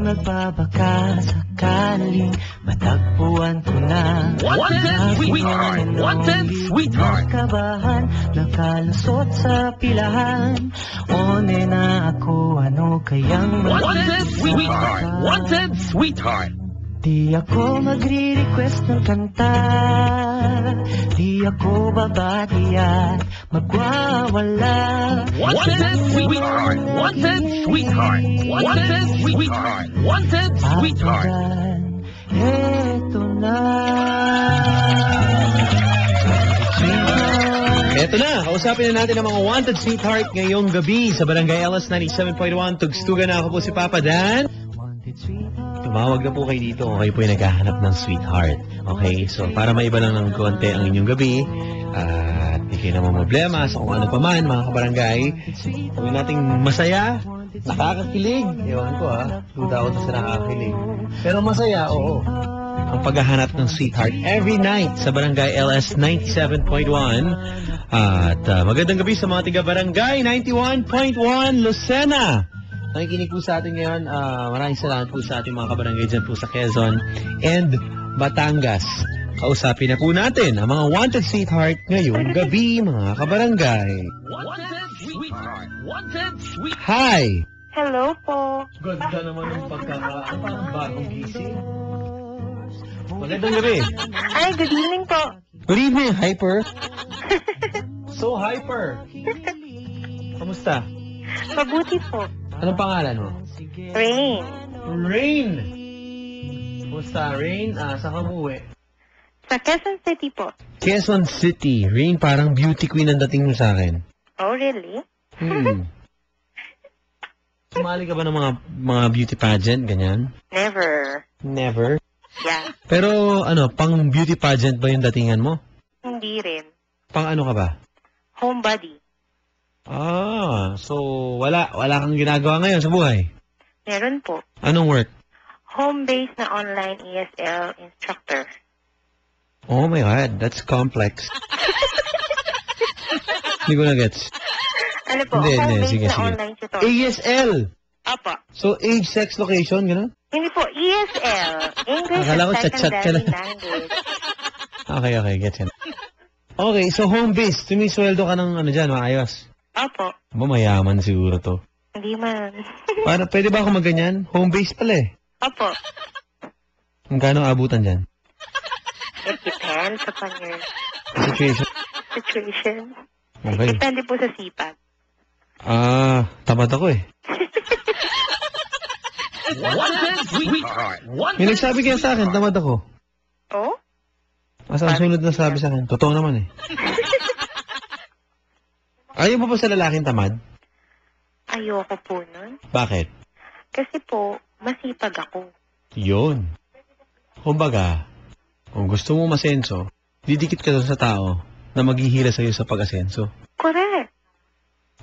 magbabaka sakaling matagpuan ko na. Wanted sweetheart, wanted sweetheart. Kabahan, nakalusot sa pilahan. One na ako, ano kayang Wanted sweetheart, wanted sweetheart. Di ako magre-request ng kanta, di ako babadiyan, magwawala. Wanted sweetheart, wanted sweetheart, wanted sweetheart, wanted sweetheart. Eto na. Eto na, kausapin na natin ang mga wanted sweetheart ngayong gabi sa Barangay LS 97.1. Tugstugan na ako po si Papa Dan. Tumawag na po kayo dito kung kayo po yung naghahanap ng sweetheart. Okay? So, para maiba lang ng konti ang inyong gabi, at hindi kayo naman problema sa kung ano pa man, mga kabarangay, kung nating masaya, nakakakilig. Ewan ko duda ako sa nakakakilig. Pero masaya, oo. Ang paghahanap ng sweetheart every night sa Barangay LS 97.1. At magandang gabi sa mga tiga-Barangay 91.1 Lucena. Nakikinig po sa atin ngayon. Maraming salamat po sa ating mga kabarangay dyan po sa Quezon and Batangas. Kausapin na po natin ang mga wanted sweetheart ngayong gabi, mga kabarangay. Wanted sweetheart, wanted sweetheart. Hi! Hello po. Ganda naman ng pagkakaan. Parang bagong gising. Magandang gabi. Ay, good evening po. Good evening, Hyper. So hyper. Kamusta? Mabuti po. Anong pangalan mo? Rain. Rain! Kamusta, Rain? Saan ka umuwi? Sa Quezon City po. Quezon City. Rain, parang beauty queen ang dating mo sa akin. Oh, really? Sumali ka ba ng mga beauty pageant, ganyan? Never. Never? Yeah. Pero, pang beauty pageant ba yung datingan mo? Hindi rin. Pang ano ka ba? Homebody. So, wala kang ginagawa ngayon sa buhay? Meron po. Anong work? Home-based na online ESL instructor. Oh my God, that's complex. Hindi ko na-gets. Ano po? Hindi, Home-based sige. na online tutor. ASL! Apa. So, age, sex, location, gano'n? Hindi po, ESL. English Akala ko as chat-chat ka secondary na. language. Okay, gets it. Okay, so home-based. Sumisweldo ka ng dyan, maayos. Opo. Mayaman siguro to. Hindi man. Pwede ba ako magganyan? Home-based pala eh. Opo. Magkano abutan dyan? It depends upon your situation. Okay. Depende po sa sipag. Tamad ako eh. Wanted sweetheart, May wanted nagsabi kaya sa akin, tamad ako. Oh? Asa ang sunod na sabi sa akin? Totoo naman eh. Ayaw mo ba sa lalaking tamad? Ayoko po nun. Bakit? Kasi po, masipag ako. Yun. Kumbaga, kung gusto mo masenso, didikit ka doon sa tao na maghihila sa'yo sa pag-asenso. Correct.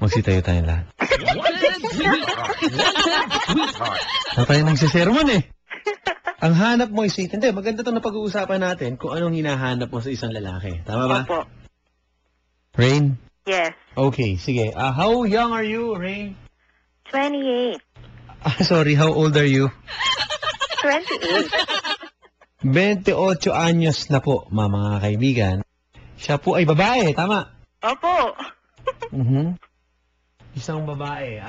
Magsitayo tayo lahat. wanted sweetheart, wanted sweetheart. Ano tayo nagsisermon eh? Ang hanap mo ay sweet. Hindi, maganda ito na pag-uusapan natin kung anong hinahanap mo sa isang lalaki. Tama ba? Opo. Rain? Yes. Okay, sige. How young are you, Rain? 28. Sorry, how old are you? 28. 28 anyos na po, mga kaibigan. Siya po ay babae, tama? Opo. Isang babae.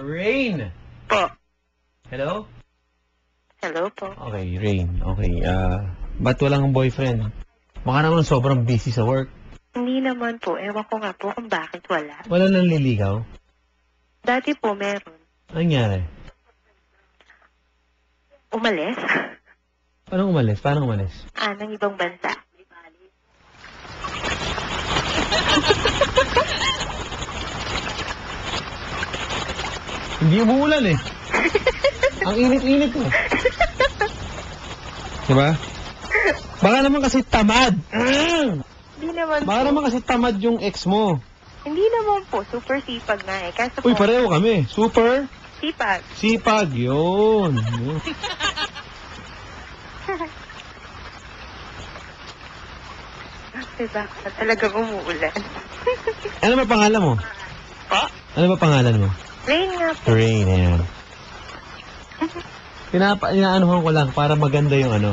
Rain. Po. Hello? Hello po. Okay, Rain. Okay, ba't walang boyfriend? Baka naman sobrang busy sa work. Hindi naman po. Ewan ko nga po kung bakit wala. Wala nang liligaw? Dati po meron. Ano nangyari? Umalis? Paano umalis? Paano umalis? Ng ibang bansa. Hindi umuulan eh. Ang init-init eh. Diba? Baka naman kasi tamad. Hindi naman Baka po. naman kasi tamad yung ex mo. Hindi naman po. Super sipag nga eh. Kaso Uy, po, pareho kami. Super sipag. sipag. Yun. Diba? Talagang umuulan. Ano ba pangalan mo? Po? Ano ba pangalan mo? Rain nga po. Rain, ayan. Inaanuhan ko lang para maganda yung ano.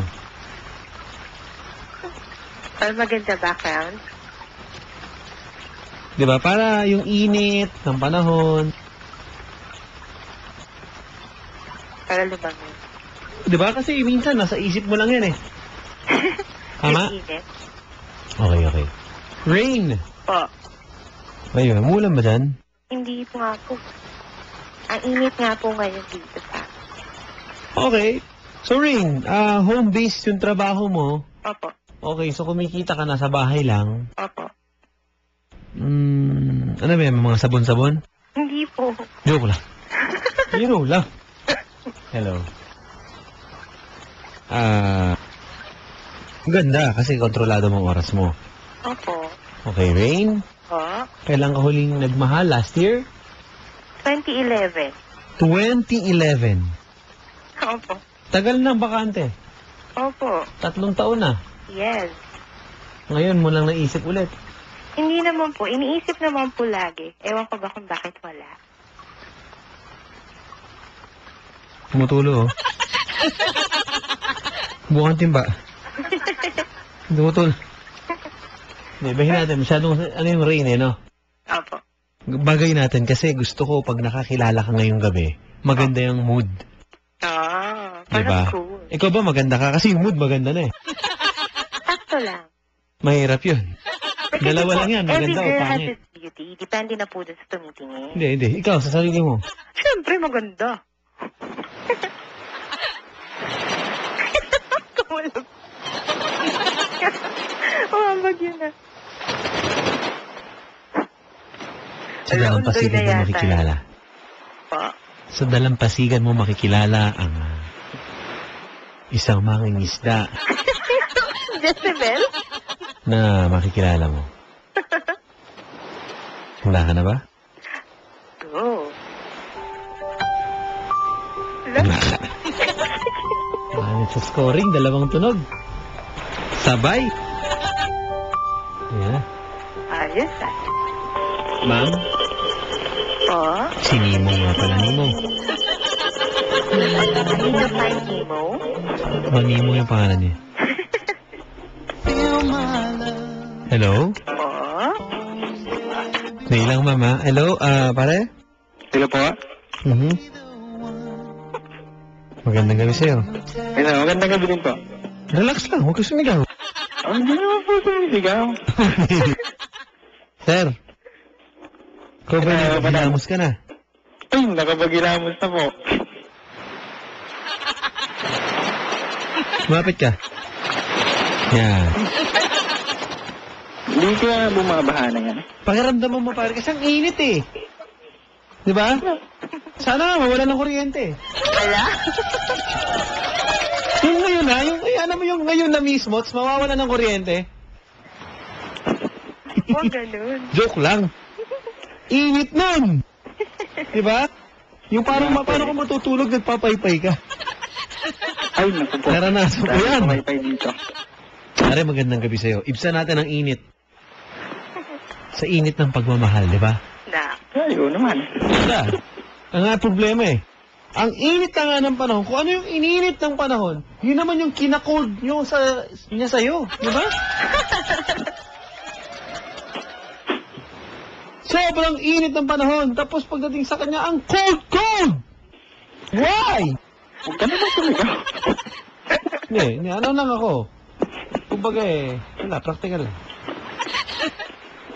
Para maganda background. Di ba? Para yung init ng panahon. Para lumangin. Di ba? Kasi minsan nasa isip mo lang yan eh. Tama? Yung init. Okay. Rain. Po. Ayun, mulan ba dyan? Hindi po nga po. Ang init nga po ngayon dito sa... Okay. So Rain, home-based yung trabaho mo. Opo. Okay, so kumikita ka na sa bahay lang. Opo. Ano ba yan? Mga sabon-sabon? Hindi po. Joke lang. Hero lang. Hello. Ganda kasi kontrolado mong oras mo. Opo. Okay, Rain. Po. Kailan ka huling nagmahal? Last year? 2011. 2011. Opo. Tagal ng bakante. Opo. 3 taon na. Yes. Ngayon mo lang naisip ulit. Hindi naman po. Iniisip naman po lagi. Ewan ko ba kung bakit wala. Tumutulo, oh. Bukan timba. Tumutulo. Hindi, bahin natin. Masyadong, ano yung Rain eh, no? Opo. Bagay natin kasi gusto ko pag nakakilala ka ngayong gabi, maganda yung mood. Ah, Diba? parang cool. Ikaw ba maganda ka? Kasi yung mood maganda na eh. Sakto lang. Mahirap yun. Kasi Dalawa di po, lang yan, maganda every o girl has pangit. its beauty. Depende na po dun sa tumitingin. Hindi. Ikaw, sa sarili mo. Siyempre, maganda. Kumulog. Umambag yun na. Sa dalampasigan mo makikilala. Po. Sa dalampasigan mo makikilala ang isang mangingisda Jezebel? na makikilala mo. Hula ka na ba? Go. Hula ka na. Sa scoring, 2 tunog. Sabay. Ayan. Ayos ah. Ma'am, Po. si Nimong nga pala, Nimong. Need to find Nemo. Nimong yung pangalan niya. Hello? Po. Nailang mama. Hello, pare? Hello po. Magandang gabi sa'yo. Hello, magandang gabi din po. Relax lang, huwag ka sumigaw. Hindi naman po sumisigaw. Sir, ikaw ba Madam. nagpapilamos ka na? Ay, nakapagilamos na po. Lumapit ka. Yan. Hindi ko na bumabaha na yan. Pakiramdaman mo pare, kasi ang init eh. Di ba? Sana mawala ng kuryente. Wala? Yung ngayon na, alam mo yung ngayon na mismo, tapos mawawala ng kuryente. Huwag ganun. Joke lang. Init nun. Di ba? Yung parang paano kung matutulog, nagpapaypay ka. Ay, naku po. Naranasan ko yan. Wi-Fi dito. Pare, magandang gabi sa'yo. Ibsa natin ang init. Sa init ng pagmamahal, di ba? Na. Ay, oo naman. Wala. Ang nga problema eh. Ang init na nga ng panahon, kung ano yung ininit ng panahon, yun naman yung kinakold nyo niya sa'yo. Di ba? Sobrang init ng panahon, tapos pagdating sa kanya, ang cold! Why? Huwag ka naman sumigaw. Hindi, ano lang ako. Kumbaga eh, wala, practical.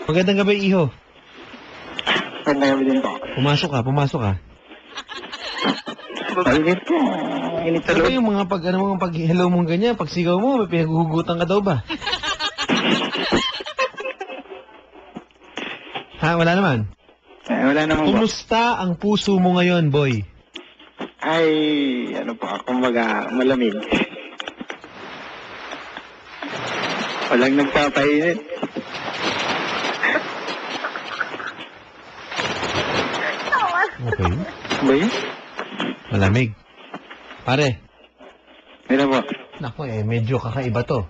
Magandang gabi, iho. Magandang gabi din po. Pumasok ka. Init po. Init sa Ano ba loob. yung mga pag hello mong ganyan, pag sigaw mo, may pinaghuhugutan ka daw ba? Ha, wala naman. Ay, wala naman po. Kumusta ang puso mo ngayon, boy? Ay, ano po, kumbaga, malamig. Walang nagpapainit. Okay. Ba yun? Malamig. Pare, Mira po. naku medyo kakaiba to.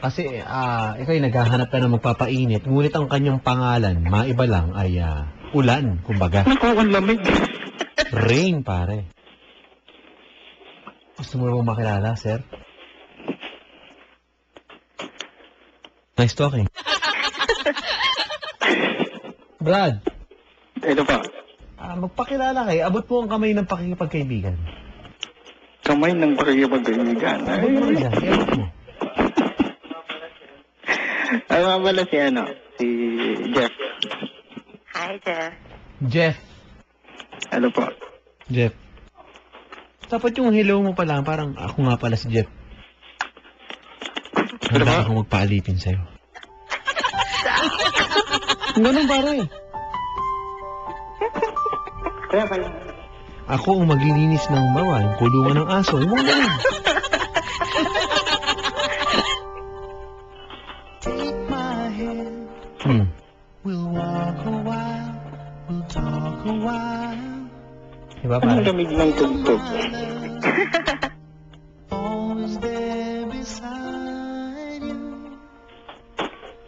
Kasi, ikaw yung naghahanap ka ng magpapainit, ngunit ang kanyang pangalan, maiba lang, ay ulan, kumbaga. Naku, ang lamig. Rain, pare. Gusto mo bang makilala, sir? Nice talking. Brad, Ito po. magpakilala kayo. Abot mo ang kamay ng pakikipagkaibigan. Kamay ng pakikipagkaibigan. Abot mo na dyan. Abot mo. Ay, mabala si Jeff. Hi, Jeff. Jeff. Ano po? Jeff. Dapat yung hello mo pa lang, parang ako nga pala si Jeff. Ano ba? Handa akong magpaalipin sa'yo. Ganun pare. Kaya pala. Ako ang maglilinis ng bawa, yung kulungan ng aso. Yung mga ganun. Hmm. We'll walk a while, we'll talk a while. Diba Ang pare? lamig ng tugtog. Always there beside you.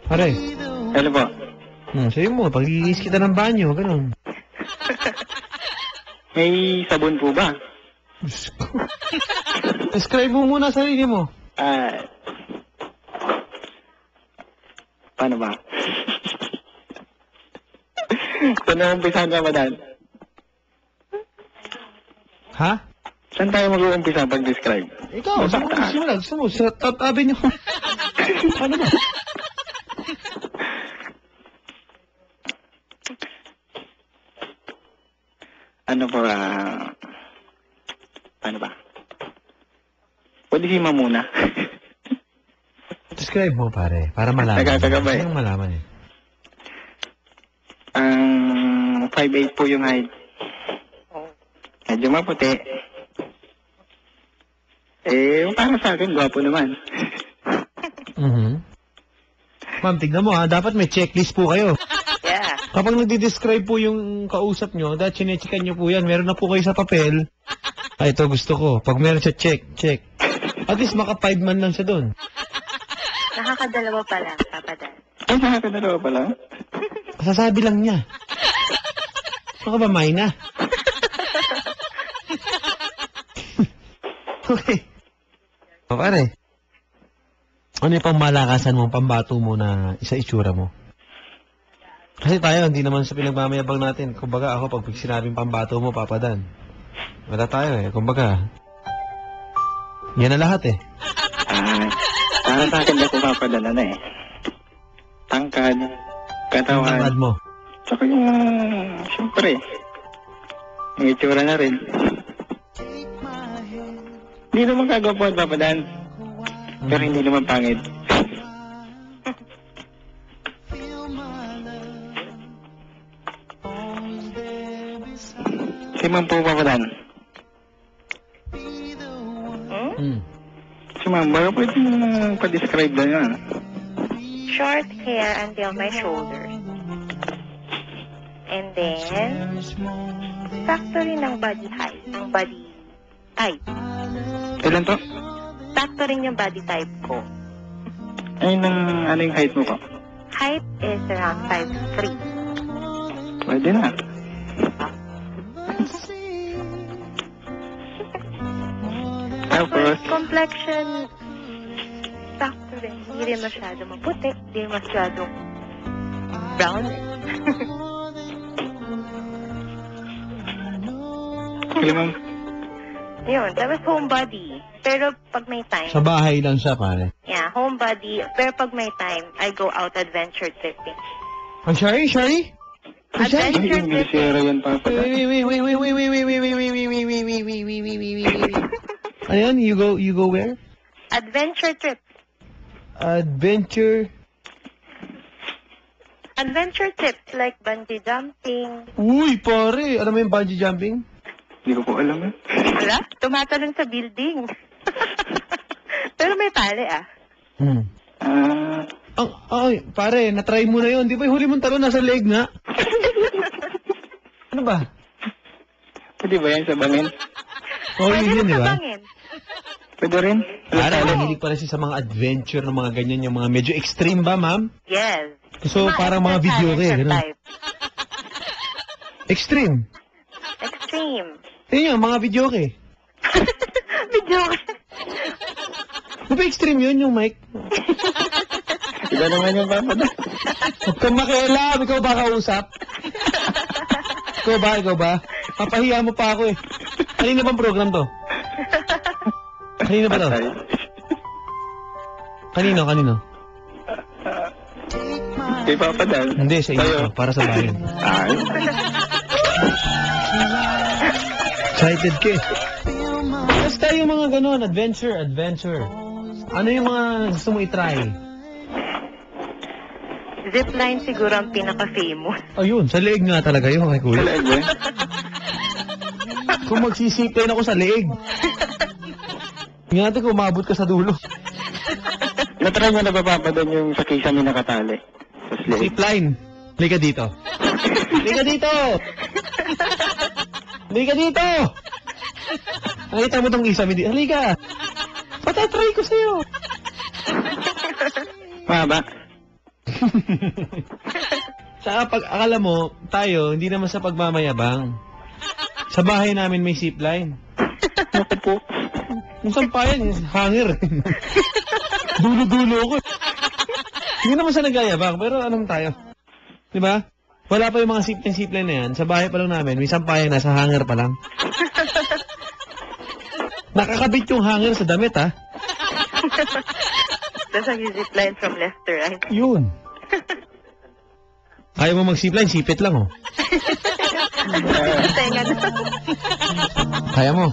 Pare. Ano po? Sabi mo, paglilinis kita ng banyo, ganun. May sabon po ba? Diyos ko. Describe mo muna sarili mo. Paano ba? Saan na umpisa ang Ramadan? Ha? Saan tayo mag-uumpisa pag-describe? Ikaw, saan mo magsimula? Gusto mo, sa tabi niyo. Ano ba? Ano po, paano ba? Pwede si muna. Describe mo, pare. Para malaman. Nagkakagabay. Gusto niyang malaman eh. 5'8" po yung height. Medyo maputi. Para sa akin, gwapo naman. Ma'am, tignan mo ha. Dapat may checklist po kayo. Yeah. Kapag nagdi-describe po yung kausap nyo, dahil chinechikan nyo po yan, meron na po kayo sa papel. Ay, ito gusto ko. Pag meron siya, check. At least maka 5 man lang siya doon. Nakakadalawa pa lang, Papa Dan. Ay, nakakadalawa pala. Sasabi lang niya. Baka ba, Mayna? Okay. O, pare. Ano yung pangmalakasan mo, pambato mo na isa itsura mo? Kasi tayo, hindi naman sa pinagmamayabang natin. Kumbaga ako, pag sinabing pambato mo, Papa Dan. Wala tayo eh. Kumbaga, yan na lahat eh. Para sa akin, ako papadala na eh. Tangkad, Ang katawan, tangad mo. tsaka yung, siyempre, yung itsura na rin. Hindi naman kagwapo at papadan. Pero hindi naman pangit. Si Ma'am po papadan. Si Ma'am, baka pwede mo pa-describe na yun. Short hair until my shoulders. And then, sakto rin ng body height. Ang body type. Kailan to? Sakto rin yung body type ko. Ay, ano yung height mo po? Height is around 5'3". Pwede na. Tapos, Complexion, sakto rin. Hindi rin masyado maputi. Hindi rin masyadong brown. okay, Ma'am. Yun. Tapos homebody. Pero pag may time, Sa bahay lang siya, pare. yeah, homebody. Pero pag may time, I go out adventure tripping. Ang Shari? Shari? Ang Shari? Ay, yung bisera yan, papadan. Ano yan? You go where? Adventure trip. Adventure. Adventure trips like bungee jumping. Uy, pare. Alam mo yung bungee jumping? Hindi ko po alam eh. Wala? Tumatalon sa building. Pero may tali ah. Ay, pare, na-try mo na yun. Di ba yung huli mong talon nasa leg nga? Ano ba? Pwede ba yan sa bangin? Oh, Pwede yun, rin di sa ba? bangin. Pwede rin? Pare, nahilig pala siya sa mga adventure ng mga ganyan, yung mga medyo extreme ba, ma'am? Yes. So, parang mga video challenger ganun. type. Extreme. Extreme. Yun yung mga video Video joke. Di ba extreme yun, yung mic? Iba naman yung papadala. Huwag kang makialam, ikaw ba kausap? Ikaw ba? Papahiya mo pa ako eh. Kanina bang program to? Kanina ba to? Kanino? Kay papadala. Hindi, sa inyo to, para sa bayan. Ay. Excited ka eh. Basta yung mga ganun, adventure. Ano yung mga gusto mo itry? Zipline siguro ang pinaka-famous. Ayun, sa leeg nga talaga yun, kay kuya. Wala ba? Kung magsisipin ako sa leeg. Ingatan ko, umabot ka sa dulo. Natry mo na ba papadala yung sa kisame nakatali? Sa slate? Zipline. Liga dito. Liga dito! Liga dito! Nakita mo tong isa, halika! Patatry ko sa'yo! Mahaba? Saka pag akala mo, tayo, hindi naman sa pagmamayabang. Sa bahay namin may zipline. Ako po. Yung sampayan, hanger. Dulo-dulo ko. Hindi naman sa nagayabang, pero alam tayo. Di ba? Wala pa yung mga zipline na yan. Sa bahay pa lang namin, may sampayan na, sa hanger pa lang. Nakakabit yung hanger sa damit, ha? Tapos ang zipline from left to right. Yun. Ayaw mo mag-zipline, sipit lang, oh. Tenga na. Kaya mo.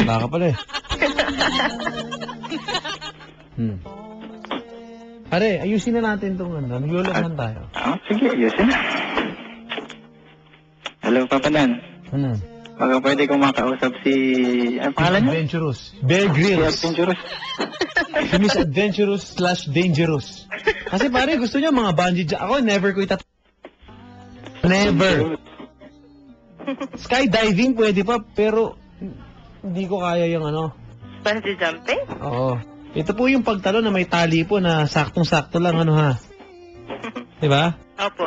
Baka pala eh. Pare, ayusin na natin itong ano. Nagluluhan tayo. Sige, ayusin na. Hello, Papadan. Ano? Baka pwede kong makausap si... Ano pangalan niyo? Adventurous. Bear Si Grylls. Adventurous. Si Miss Adventurous/Dangerous. Kasi pare, gusto niya mga bungee jump. Ako, never ko Never. Skydiving, pwede pa, pero hindi ko kaya yung ano. Bungee jumping? Oo. Ito po yung pagtalo na may tali po na saktong-sakto lang, ano ha? Diba? Opo.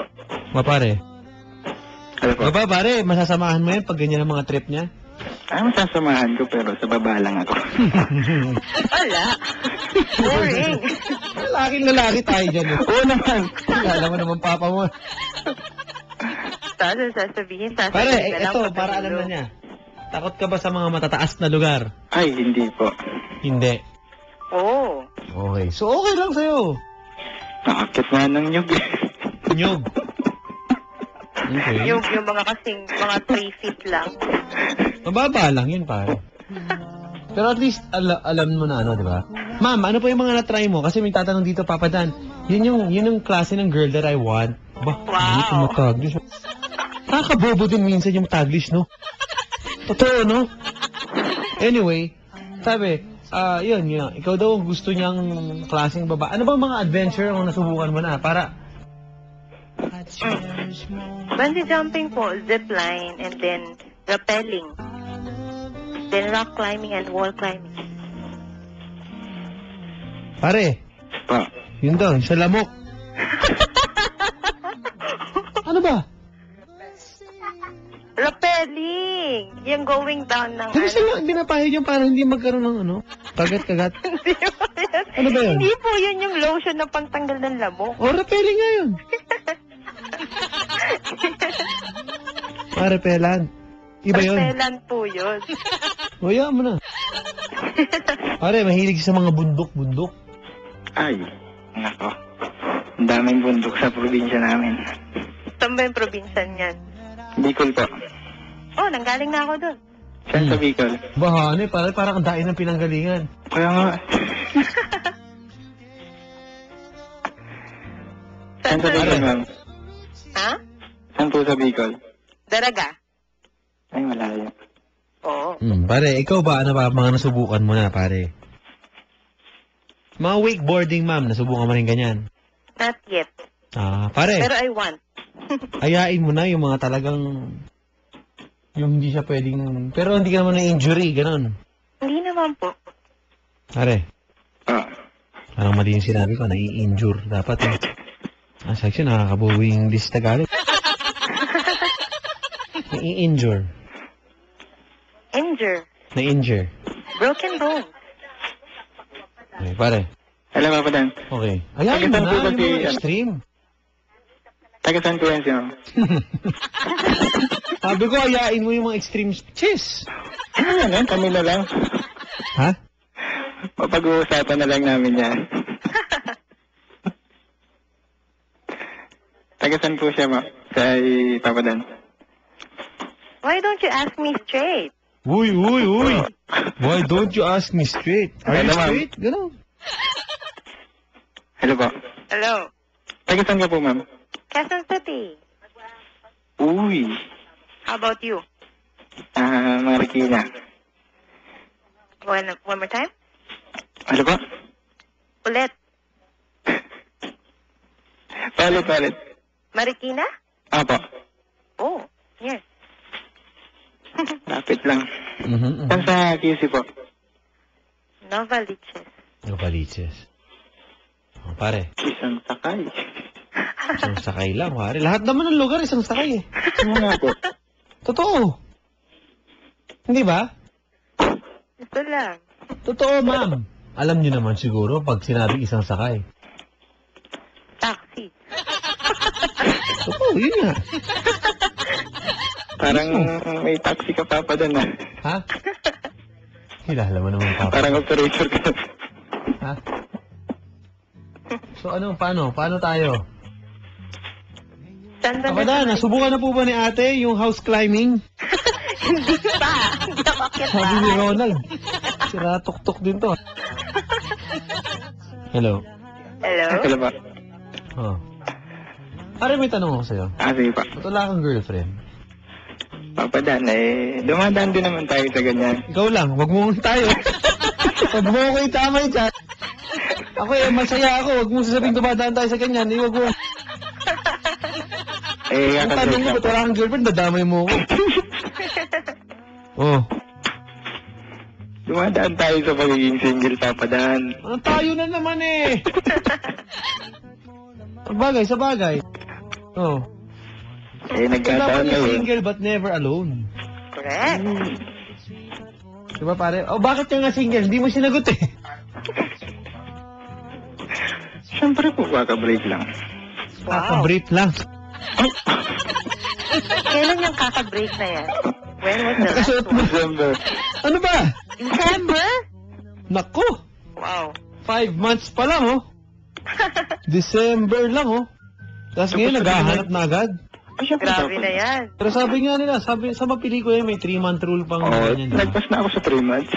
Hello Pare. po. Diba pare, masasamahan mo yan pag ganyan ang mga trip niya? Masasamahan ko pero sa baba lang ako. Wala. Boring. Lalaking-lalaki tayo dyan. Eh. Oo naman. Alam mo naman papa mo. Tapos sasabihin na Pare, lang ito, pag para alam nahulog. na niya. Takot ka ba sa mga matataas na lugar? Ay, hindi po. Hindi. Oo. Okay. So, okay lang sa'yo. Nakakit nga ng nyug. Nyog. Okay. Yung mga kasing, mga 3 feet lang. Mababa lang yun, pare. Pero at least, alam mo na ano, di ba? Ma'am, ano pa yung mga na-try mo? Kasi may tatanong dito, Papa Dan. Yun yung klase ng girl that I want. Ba, hindi ko mataglis. Nakakabobo din minsan yung taglish, no? Totoo, no? Anyway, sabi, yun. Ikaw daw gusto niyang klaseng baba. Ano ba mga adventure ang nasubukan mo na? Para, Bungee jumping po, zip line, and then rappelling. Then rock climbing and wall climbing. pare, Pa. yun daw, sa lamok. Ano ba? Rappelling! Yung going down ng Di ba sila binapahid yung para hindi magkaroon ng ano? Kagat-kagat. Hindi po yan. Ano ba yun? Hindi po yun yung lotion na pantanggal ng lamok. O, rappelling nga yun. Repelan. Iba yun. Rappellant po yun. Waya mo na. Pare, mahilig sa mga bundok-bundok. Ay, nako. Ang daming bundok sa probinsya namin. Saan ba yung probinsya niyan? Bicol po. Oh, nanggaling na ako dun. Saan sa Bicol? Bahane, pare, parang ang dain ng pinanggalingan. Kaya nga. Saan sa Bicol, ma'am? Ha? Saan po sa Bicol? Daraga? Ay, malayo. Oo. Pare, ikaw ba, ano ba, mga nasubukan mo na, pare? Mga wakeboarding, ma'am, nasubukan mo rin ganyan. Not yet. Pare, Pero I want. ayain mo na yung mga talagang, yung hindi siya pwedeng, pero hindi ka naman na-injury, ganun. Hindi naman po. Pare, Ah, parang mali yung sinabi ko, nai-injure. Dapat eh. Section, nakakabuwi yung English Tagalog. Nai-injure. Injure. Na-injure. Broken bone. Okay, pare. Alam mo pa Dan? Okay. Ayayin mo Taga-saan na, po yung kasi, mga extreme. Taga-saan ko yan siya, ma'am? Sabi ko, ayain mo yung mga extreme. Cheers! Ano yan, kami na lang. Ha? Mapag-uusapan na lang namin yan. Taga-saan po siya, ma'am? Kay Papa Dan. Why don't you ask me straight? Uy! Why don't you ask me straight? Are you Ano, ma'am? straight? Gano'n. Hello po. Hello. Taga-saan ka po, ma'am? Quezon City. Uy. How about you? Marikina. One more time? Ano po? Ulit. Palit. Marikina? Apo. Oh, yes. Lapit lang. Mhm. Saan sa QC po? Novaliches. Novaliches. Oh, pare. Isang sakay. Isang sakay lang, pare. Lahat naman ng lugar, isang sakay eh. Ano nga po? Totoo. Hindi ba? Ito lang. Totoo, ma'am. Alam niyo naman siguro pag sinabing isang sakay. Taxi. Totoo, yun nga. Parang may taxi ka Papa Dan ah. Ha? Kilala mo naman, papa. Parang operator ka. Ha? So ano, paano? Paano tayo? Saan ba Kapag nasubukan na po ba ni ate yung house climbing? Hindi pa. Hindi ako akit Sabi ni bahay. Ronald. Sira tuk-tuk din to. Hello. Hello? Hello po. Oh. Pare, may tanong ako sa'yo. Sige pa. Ba't wala kang girlfriend? Papa Dan, dumadaan din naman tayo sa ganyan. Ikaw lang, wag mo tayo. Wag mo ako itamay dyan. Ako masaya ako. Wag mo sasabihin dumadaan tayo sa ganyan. Wag mo. Ang tanong mo, ba't wala kang girlfriend? Dadamay mo ako. Oh. Dumadaan tayo sa pagiging single, Papa Dan. Tayo na naman eh. Sa bagay. Oh. Nagkataon Kailangan na yung yun. single but never alone. Correct. Diba pare? Oh, bakit ka nga single? Hindi mo sinagot eh. Siyempre po, kaka-break lang. Kaka-brief lang. Kailan yung kaka-break na yan? When was the last Nakasuot mo. one? December. Ano ba? December? Nako. Wow. 5 months pa lang oh. December lang oh. Tapos ngayon naghahanap na agad. Ay, siyempre, Grabe Papa na Dan. yan. Pero sabi nga nila, sa mga pelikula may 3-month rule pang ganyan. Nagpas na ako sa 3 months.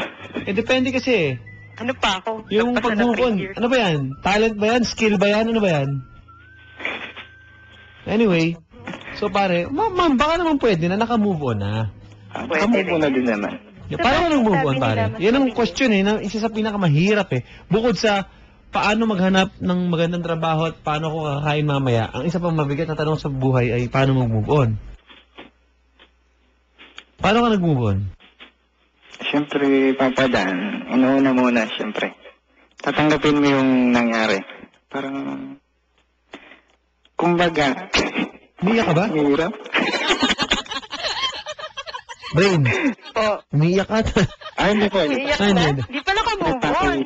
Depende kasi Ano pa ako? yung Nagpasa ng pag-move on. 3 years. Ano ba yan? Talent ba yan? Skill ba yan? Ano ba yan? Anyway, so pare, ma'am, baka naman pwede na naka-move on na. Pwede Kamu rin. na din naman. Paano ka nag-move on, Sabi pare? nila, mas Yan ang mabilis. question eh, na isa sa pinakamahirap eh. Bukod sa paano maghanap ng magandang trabaho at paano ko kakain mamaya, ang isa pang mabigat na tanong sa buhay ay paano mag-move on. Paano ka nag-move on? Siyempre, Papa Dan, inuuna muna, siyempre. Tatanggapin mo yung nangyari. Parang, kumbaga, Umiyak ka ba? hirap. Brain, Po. umiyak ka. Hindi po. Iyak Ay, na? hindi. Di pala ka move on.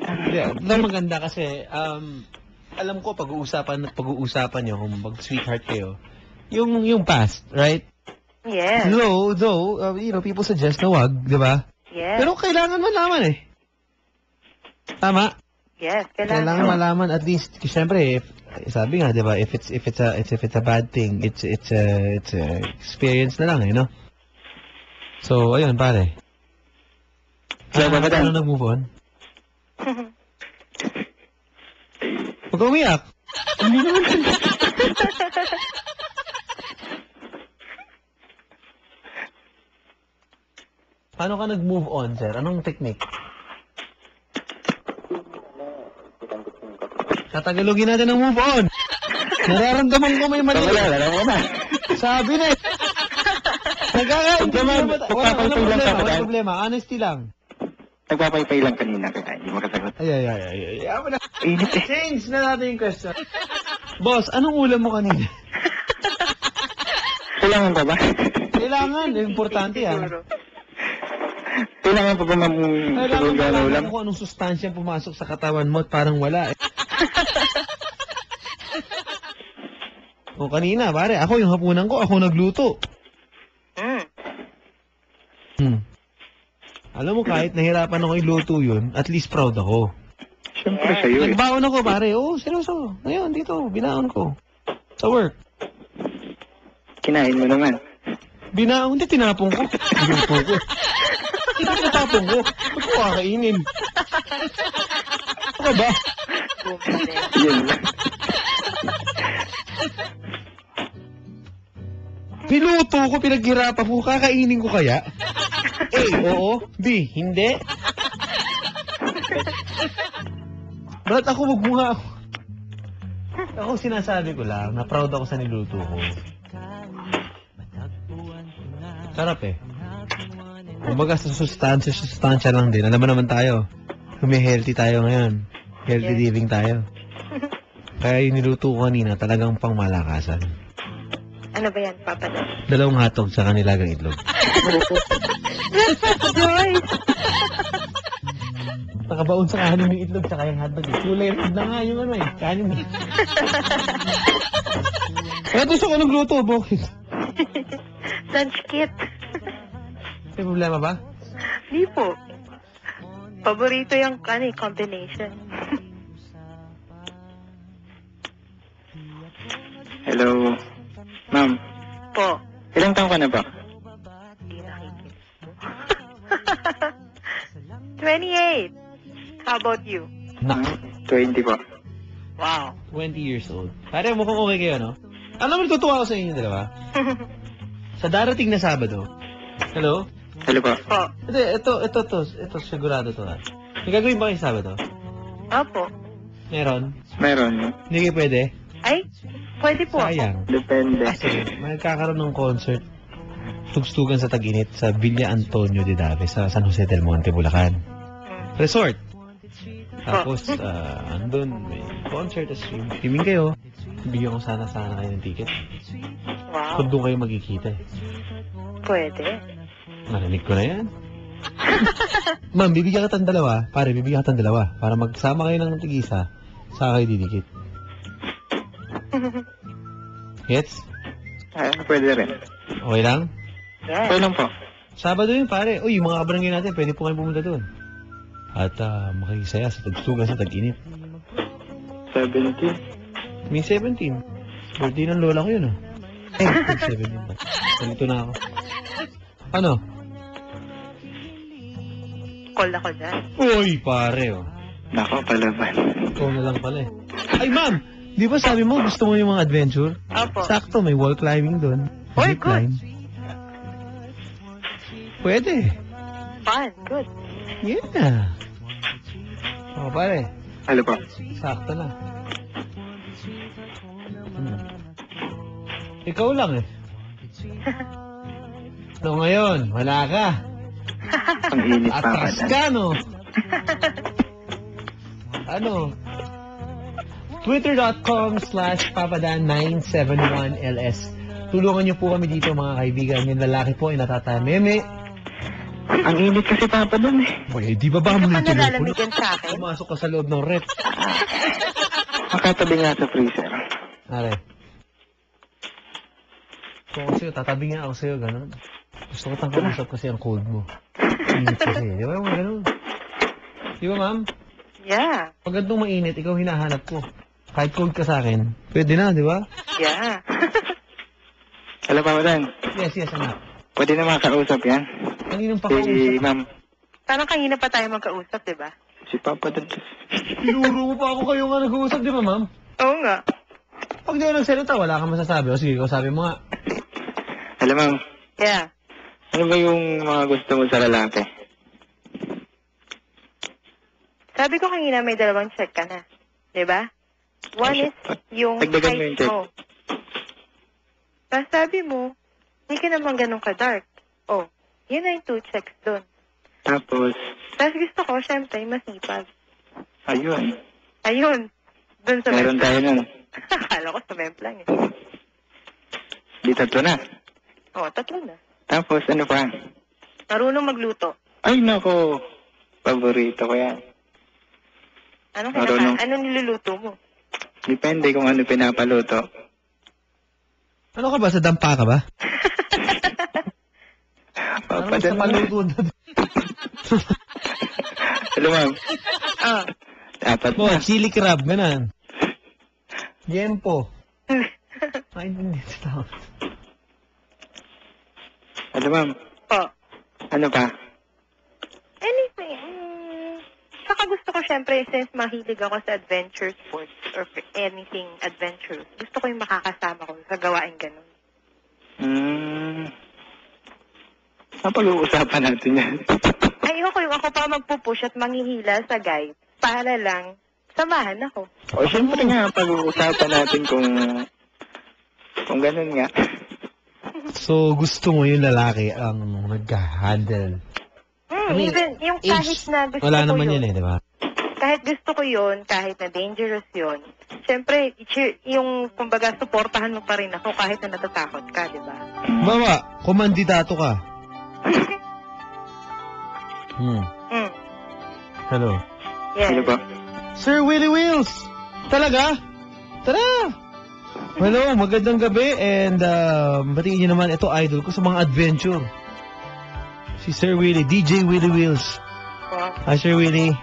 Hindi, maganda kasi, alam ko pag-uusapan nyo kung mag-sweetheart kayo, yung past, right? Yes. Though, people suggest na wag, di ba? Yes. Pero kailangan malaman eh. Tama? Yes. Kailangan malaman at least, siyempre, sabi nga, di ba, if it's a bad thing, it's experience na lang eh, no? So, ayun, pare. Kaya ba ba Paano nag-move on? Huwag ka umiyak. Paano ka nag-move on, sir? Anong technique? Tatagalogin natin ang move on. Nararamdaman ko may mali. Alam mo na. Sabi na eh. Nagkakaintindihan ba tayo? Wala Nagpapaypay lang ka, problema, wala Dad. problema. Honesty lang. Nagpapaypay lang kanina kaya hindi makasagot. Ay. Yaman na. Init eh. Change na natin yung question. Boss, anong ulam mo kanina? Kailangan pa ba? Kailangan, importante yan. Siguro. Kailangan pa ba Kailangan ulam? malaman mo kung anong sustansya pumasok sa katawan mo at parang wala. O kanina, pare, ako yung hapunan ko, ako nagluto. Alam mo, kahit nahirapan ako iluto yun, at least proud ako. Siyempre sa'yo eh. Nagbaon ako, pare. Oo, seryoso. Ngayon, dito, binaon ko. Sa work. Kinain mo naman. Binaon, hindi, tinapong ko. Luto ko. Hindi, tinapong ko. Ba't ko kakainin? Ano ba? Yun lang. Piluto ko, pinaghirapan ko, kakainin ko kaya? A, oo. B, hindi. Ba't ako magmukha ako? Ako sinasabi ko lang na proud ako sa niluto ko. Sarap eh. Kumbaga sa sustansya lang din. Alam mo naman tayo. Healthy tayo ngayon. Healthy living tayo. Kaya yung niluto ko kanina talagang pangmalakasan. Ano ba yan, Papa Dan? 2 hotdog sa kanilagang itlog. Joyce! Nakabaon sa kanin yung itlog tsaka yung hotdog. Kulay red na nga yung ano eh. Kanin eh. Kaya gusto ko nagluto, bakit? Lunch kit. May problema ba? Di po. Paborito yung combination. Hello. Ma'am, Po. ilang taon ka na ba? Hindi nakikita. 28. How about you? Nak. 20 po. Wow. 20 years old. Pare, mukhang okay kayo, no? Alam mo, natutuwa ako sa inyo, dalawa. Sa darating na Sabado. Hello? Hello po. Po. Hindi, ito, sigurado to. May gagawin ba kayo Sabado? Opo. Meron? Meron. Hindi kayo pwede? Ay, pwede po ako. Sayang. Depende. Kasi, magkakaroon ng concert tugstugan sa Tag-Init sa Villa Antonio de Dave sa San Jose del Monte, Bulacan. Resort. Tapos, andun, may concert, tapos streaming kayo. Bigyan ko sana kayo ng ticket. Wow. Kung doon kayo magkikita. Pwede. Narinig ko na yan. Ma'am, bibigyan ka ng dalawa. Pare, bibigyan ka ng dalawa. Para magsama kayo ng tig-isa, saka kayo didikit. Gets? Pwede rin. Okay lang? Yes. Okay lang po. Sabado yun, pare. Uy, yung mga kabarangay natin, pwede po kayo pumunta doon. At makikisaya sa tugstugan sa Tag-Init. 17. May 17. Birthday ng lola ko yun, ah. Ay, 17 ba? Nalito na ako. Ano? Call ako dyan. Uy, pare, oh. Nako, palaban. Ikaw na lang pala, eh. Ay, ma'am! Di ba sabi mo, gusto mo yung mga adventure? Opo. Sakto, may wall climbing doon. Oy, Zip line. Pwede. Fun. Good. Yeah. O, pare. Hello po. Sakto na. Ikaw lang, eh. So, ngayon, wala ka. Ang init pa Atras ka, no? Ano? Twitter.com/papadan971ls. Tulungan niyo po kami dito, mga kaibigan. Yung lalaki po ay natatameme. Ang init kasi Papa dun eh. Boy, di ba mo Ano yung ka telepono? nalalamigan sa akin? Pumasok ka sa loob ng rep. Makatabi nga sa freezer. Are. Kung ako sa'yo, tatabi nga ako sa'yo, ganun. Gusto ko tang kausap kasi ang cold mo. Init kasi. Di ba, mga ganun? Di ba, ma'am? Yeah. Pag ganitong mainit, ikaw hinahanap ko. Kahit cold ka sa akin, pwede na, di ba? Yeah. Hello Papa Dan. Yes, anak. Pwede na makausap yan. Kaninong Si pakausap? ma'am. Parang kanina pa tayo magkausap, di ba? Si Papa Dan. Tinuro mo pa ako kayo nga nag-uusap, di ba, ma'am? Oo nga. Pag di ako nagsalita, wala kang masasabi. O sige, ikaw sabi mo nga. Hello ma'am. Yeah. Ano ba yung mga gusto mo sa lalaki? Sabi ko kanina may 2 check ka na. Di ba? One is yung Dagdagan mo yung height check. mo. Tapos sabi mo, hindi ka naman ganun ka-dark. Oh, yun na yung 2 checks doon. Tapos, Tapos gusto ko, syempre, masipag. ayun. Ayun. Doon sa Meron tayo nun. Akala ko sa lang eh. Di 3 na. Oh, 3 na. Tapos, ano pa? Marunong magluto. Ay, nako. Paborito ko yan. Marunong. Ano niluluto mo? Depende kung ano pinapaluto. Ano ka ba? Sa dampa ka ba? Ano sa Papadan mo. paluto na? Hello, ma'am. Ah. Dapat Mo, na. chili crab, ganan. Yempo. Ay, hindi sa tao. Hello, ma'am. Po. Ano pa? Anything. Saka gusto ko syempre, since mahilig ako sa adventure sports or anything adventurous, gusto ko yung makakasama ko sa gawain ganun. Napag-uusapan natin yan. Ayoko yung ako pa magpupush at manghihila sa guide para lang samahan ako. O, syempre nga, pag-uusapan natin kung ganun nga. So, gusto mo yung lalaki ang nag-handle. I mean, Even yung kahit na gusto Wala ko naman yun. yan eh, di ba? Kahit gusto ko yun, kahit na dangerous yun, syempre, yung, kumbaga, suportahan mo pa rin ako kahit na natatakot ka, di ba? Bawa, kumandidato ka. Hello. Yes. Ano ba? Sir Willie Wheels! Talaga? Tara! Hello, magandang gabi and batiin niyo naman ito idol ko sa mga adventure. Si Sir Willie, DJ Willie Wheels. Hi Sir Willie.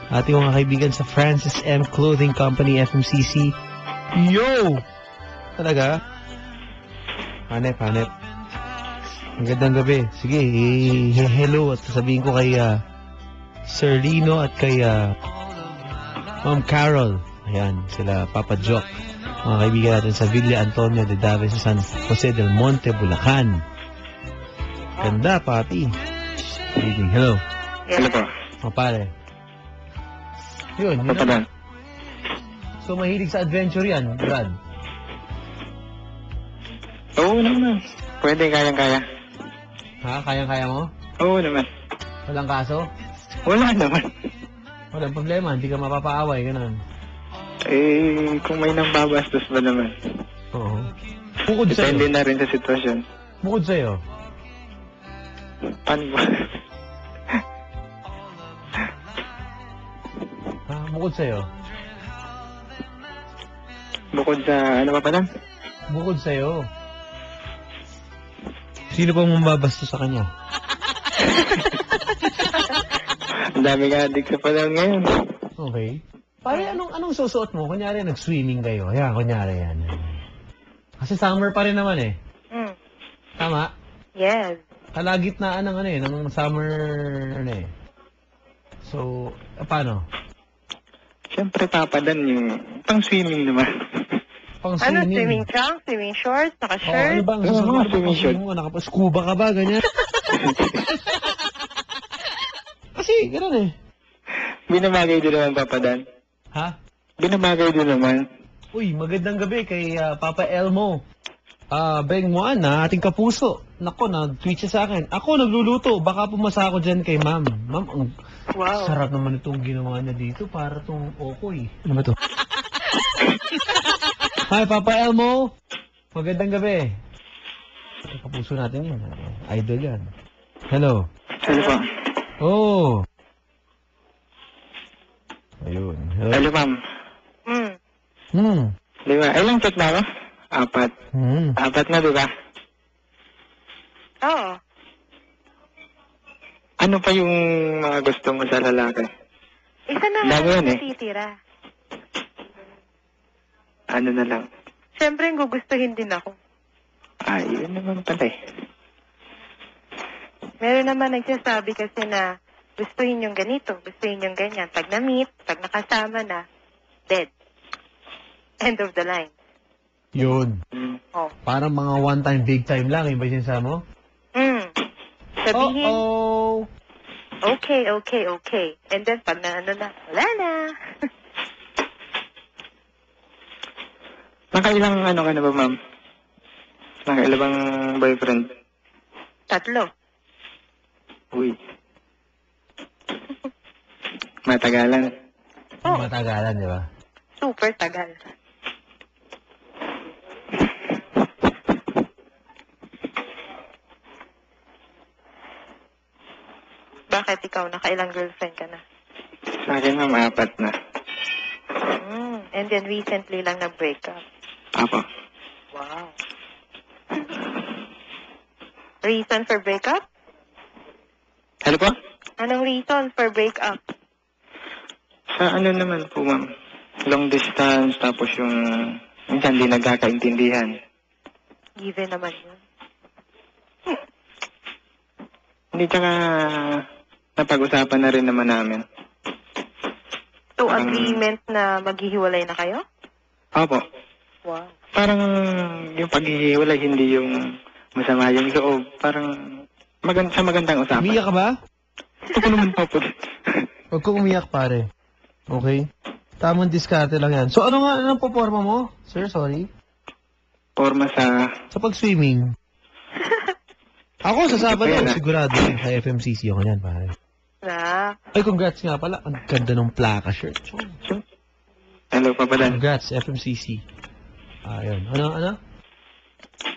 Ating mga kaibigan sa Francis M. Clothing Company, FMCC. Yo! Talaga? Hanep. Magandang gabi. Sige, hello at sasabihin ko kay Sir Lino at kay Ma'am Carol. Ayan, sila Papa Jock. Mga kaibigan natin sa Villa Antonio de Dave sa San Jose del Monte, Bulacan. Ganda, papi. Hello. Ano pa? Mga pare. Yun Ano pa naman. ba? So, mahilig sa adventure yan, Brad. Oo naman. Pwede, kayang-kaya. Ha? Kayang-kaya mo? Oo naman. Walang kaso? Wala naman. Walang problema, hindi ka mapapaaway, ganun. Kung may nambabastos ba naman? Oo. Bukod Depende sa'yo. na rin sa sitwasyon. Bukod sa'yo. Paano ba? Ha? Bukod sa'yo. Bukod sa, ano pa pala? Bukod sa'yo. Sino pang mambabasto sa kanya? Ang dami nga adik sa panahon ngayon. Okay. Pare, anong susuot mo? Kunyari, nag-swimming kayo. Ayan, kunyari yan. Kasi summer pa rin naman eh. Mm. Tama? Yes. Kalagitnaan ng ng summer, So, paano? Siyempre, papadan yung pang-swimming naman. Pang Ano, swimming. swimming trunks, swimming shorts, Oh, ano naka-shirt? bang Oo, susunod na swimming shirt. mo? Nakapa-scuba ka ba? Ganyan? Kasi, ganun eh. Binabagay din naman, papadan. Ha? Binabagay din naman. Uy, magandang gabi kay Papa Elmo. Beng Juan, ating kapuso. Nako, nag-tweet siya sa akin. Ako, nagluluto. Baka pumasa ako dyan kay ma'am. Ma'am, ang Wow. sarap naman itong ginawa niya dito. Para itong okoy. Ano ba ito? Hi, Papa Elmo. Magandang gabi. Ang kapuso natin yan. Idol yan. Hello. Ano pa? Oh. Ayun. Hello. Ano, ma'am? Mm. Di ba? Ilang set na ako? 4. 4 na, di ba? Oo. Ano pa yung mga gusto mo sa lalaki? Isa na Dami lang yun eh. natitira. Ano na lang? Siyempre, gugustuhin din ako. Ay, yun naman pala eh. Meron naman nagsasabi kasi na gustuhin yung ganito, gustuhin yung ganyan. Pag na-meet, pag nakasama na, dead. End of the line. Yun. Oh. Parang mga one time, big time lang. Yung ba yung sinasabi mo? Sabihin, Oh-oh. okay. And then, pag na, wala na. Nakailang ano ka na ba, ma'am? Nakailang boyfriend? 3. Uy. Matagalan. Oh, Matagalan, di ba? super tagal. Bakit ikaw? Nakailang girlfriend ka na? Sa akin, ma'am, 4 na. And then recently lang na-break up. Apo. Wow. Reason for breakup? Ano po? Anong reason for breakup? Sa ano naman po, ma'am? Long distance, tapos yung minsan di nagkakaintindihan. Given naman yun. Hindi, tsaka napag-usapan na rin naman namin. So, agreement na maghihiwalay na kayo? Opo. Wow. Parang yung paghihiwalay, hindi yung masama yung loob. Parang sa magandang usapan. Umiyak ka ba? Ito ko naman po. Huwag kong umiyak, pare. Okay? Tamang diskarte lang yan. So, anong poporma mo? Sir, sorry. Forma sa... Sa pag-swimming. Ako, sa Sabado, Ayan, sigurado. Sa FMCC ako yan, pare. Na. Ay, congrats nga pala. Ang ganda ng plaka shirt. Hello, Papa Dan. Congrats, FMCC. Ayun. Ano?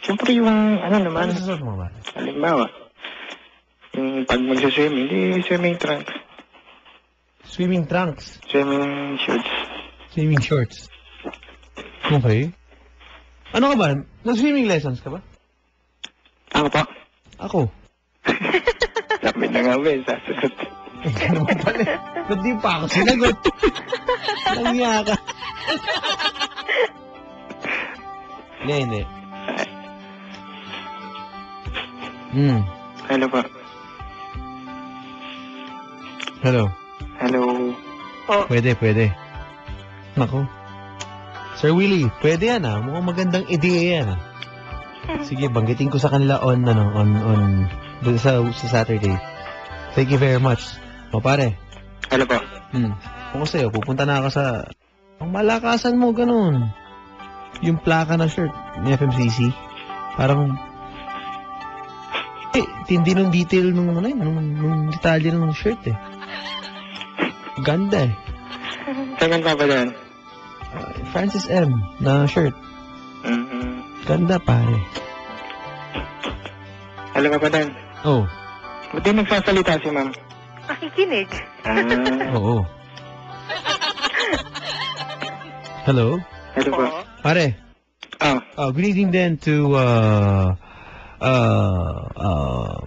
Siyempre yung ano naman, Ano sa mo ba? halimbawa, yung pag magsaswimming, di swimming trunks, Swimming trunks. swimming shorts. Swimming shorts. Okay. Ano ka ba? Nag-swimming lessons ka ba? Ako po. Ako. Sabi na nga ba, sasagot. Eh, ganun pala. Ba't di pa ako sinagot? Nangya ka. Hindi. Hello po. Hello. Hello. Oh, Pwede. Nako. Sir Willie, pwede yan ah. Mukhang magandang ideya yan ah. Sige, banggitin ko sa kanila on doon sa Saturday. Thank you very much. O pare. Hello po. Ako sa'yo, pupunta na ako sa... Ang malakasan mo, ganun. Yung plaka ng shirt ni FMCC. Parang... tindi nung detail nung detalye ng shirt eh. Ganda eh. Saan ka pa Dan? Francis M. na shirt. Ganda pare. Hello ka pa Dan? Oh, Ba't di nagsasalita si ma'am? nakikinig. oo. Hello? Hello po. Oo. Pare. Good evening then to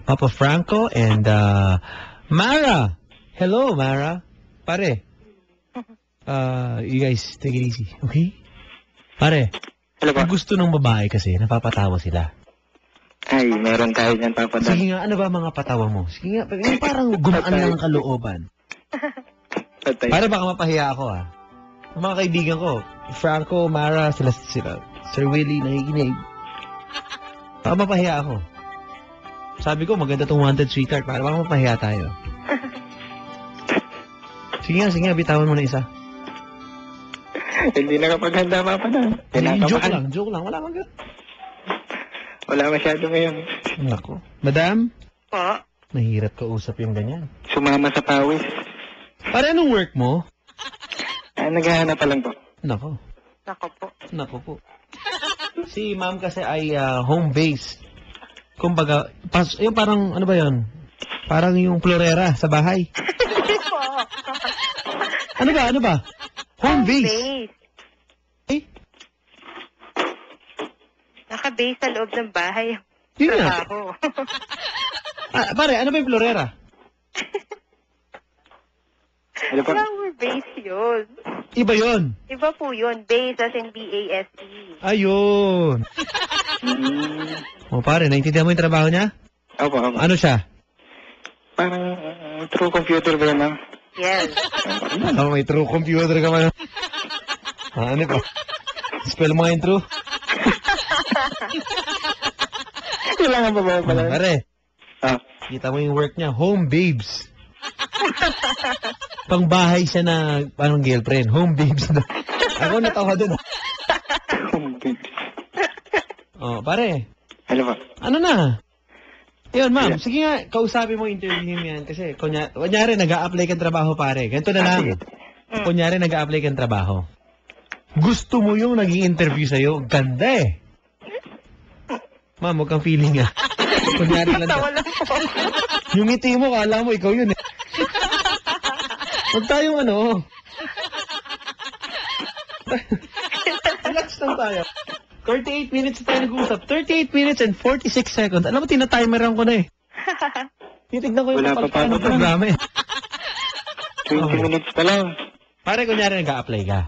Papa Franco and Mara. Hello, Mara. Pare. You guys take it easy, okay? Pare. Hello po. Ang gusto ng babae kasi napapatawa sila. Ay, meron tayo dyan, Papa Dan. Sige nga, ano ba mga patawa mo? Sige nga, yung parang gumaan lang ang kalooban. Patay. Para baka mapahiya ako ah. Ang mga kaibigan ko, Franco, Mara, sila, Sir Willie, nakikinig. Baka mapahiya ako. Sabi ko, maganda tong Wanted Sweetheart, para baka mapahiya tayo. Sige nga, bitawan mo na isa. Hindi nakapaghanda, Papa Dan. Joke lang, wala kang Wala masyado ngayon. Nako. Madam, Po. mahirap kausap yung ganyan. Sumama sa pawis. Para anong work mo? Naghahanap pa lang po. Nako. Nako po. Si ma'am kasi ay home-based. Kumbaga, yung parang, ano ba yun? Parang yung florera sa bahay. Po. Ano ba? Home-based. Base. Eh? Naka-base sa loob ng bahay. Yun nga. Trabaho. Pare, ano ba yung florera? Hello po. Flower base yun. Iba yun. Iba po yun. Base as in B-A-S-E. Ayun. O pare, naintindihan mo yung trabaho niya? Opo. Ano siya? Parang true computer ba yun, ma'am? Yes. May true computer ka man. Ano pa? Spell mo yung true? Kailangan pa ba pala? Pare, kita mo yung work niya. Home babes. Pang bahay siya na parang girlfriend. Home babes na. Ako natawa dun. Pare. Hello po. Ano na? Yun, ma'am. Sige nga, kausapin mo, interviewin mo yan. Kasi, kunyari, nag-a-apply kang trabaho, pare. Ganito na lang. Kunyari, nag-a-apply kang trabaho. Gusto mo yung naging interview sa'yo. Ganda eh. Ma'am, huwag kang feeling ah. Kunyari lang. Tawa lang po. Yung ngiti mo, kala mo, ikaw yun eh. Huwag tayong ano. Relax lang tayo. 38 minutes tayo nag-uusap. 38 minutes and 46 seconds. Alam mo, tinatimeran ko na eh. Titignan ko yung Wala pa kapag pa, programa eh. 20 minutes pa lang. Pare, kunyari nag-a-apply ka.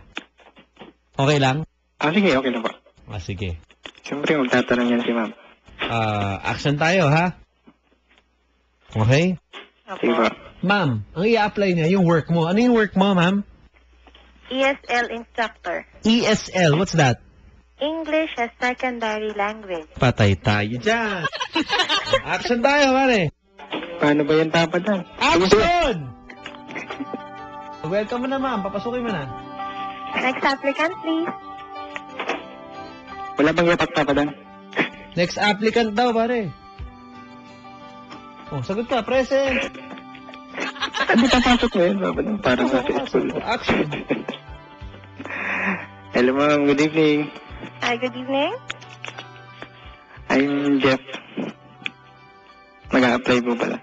Okay lang? Sige, okay na po. Sige. Siyempre, magtatanong yan si ma'am. Action tayo, ha? Okay? Sige po. Ma'am, ang i-apply niya, yung work mo. Ano yung work mo, ma'am? ESL instructor. ESL, what's that? English as secondary language. Patay tayo dyan. Action tayo, pare. Paano ba yan papadan? Action! Welcome mo na, ma'am. Papasukin mo na. Next applicant, please. Wala bang yapak papadan? Next applicant daw, pare. Oh, sagot ka. Present. Hindi papasok mo yun, papadan. Parang sa school. Action. Hello ma'am, good evening. Hi, good evening. I'm Jeff. Mag-a-apply po pala.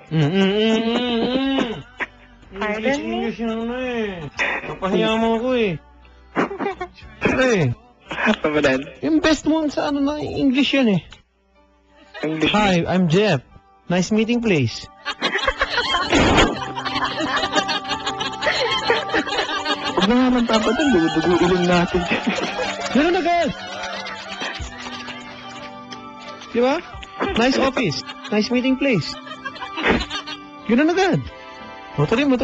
Pardon me? English yun na eh. Napahiya mo ako eh. Pare, Papadan? yung best mo sa ano na English yan eh. English. Hi, I'm Jeff. Nice meeting place. Huwag na naman papadan, dugo-dugo ilong natin. Ganun agad. Di ba? Nice office. Nice meeting place. Ganun agad. Tuloy mo.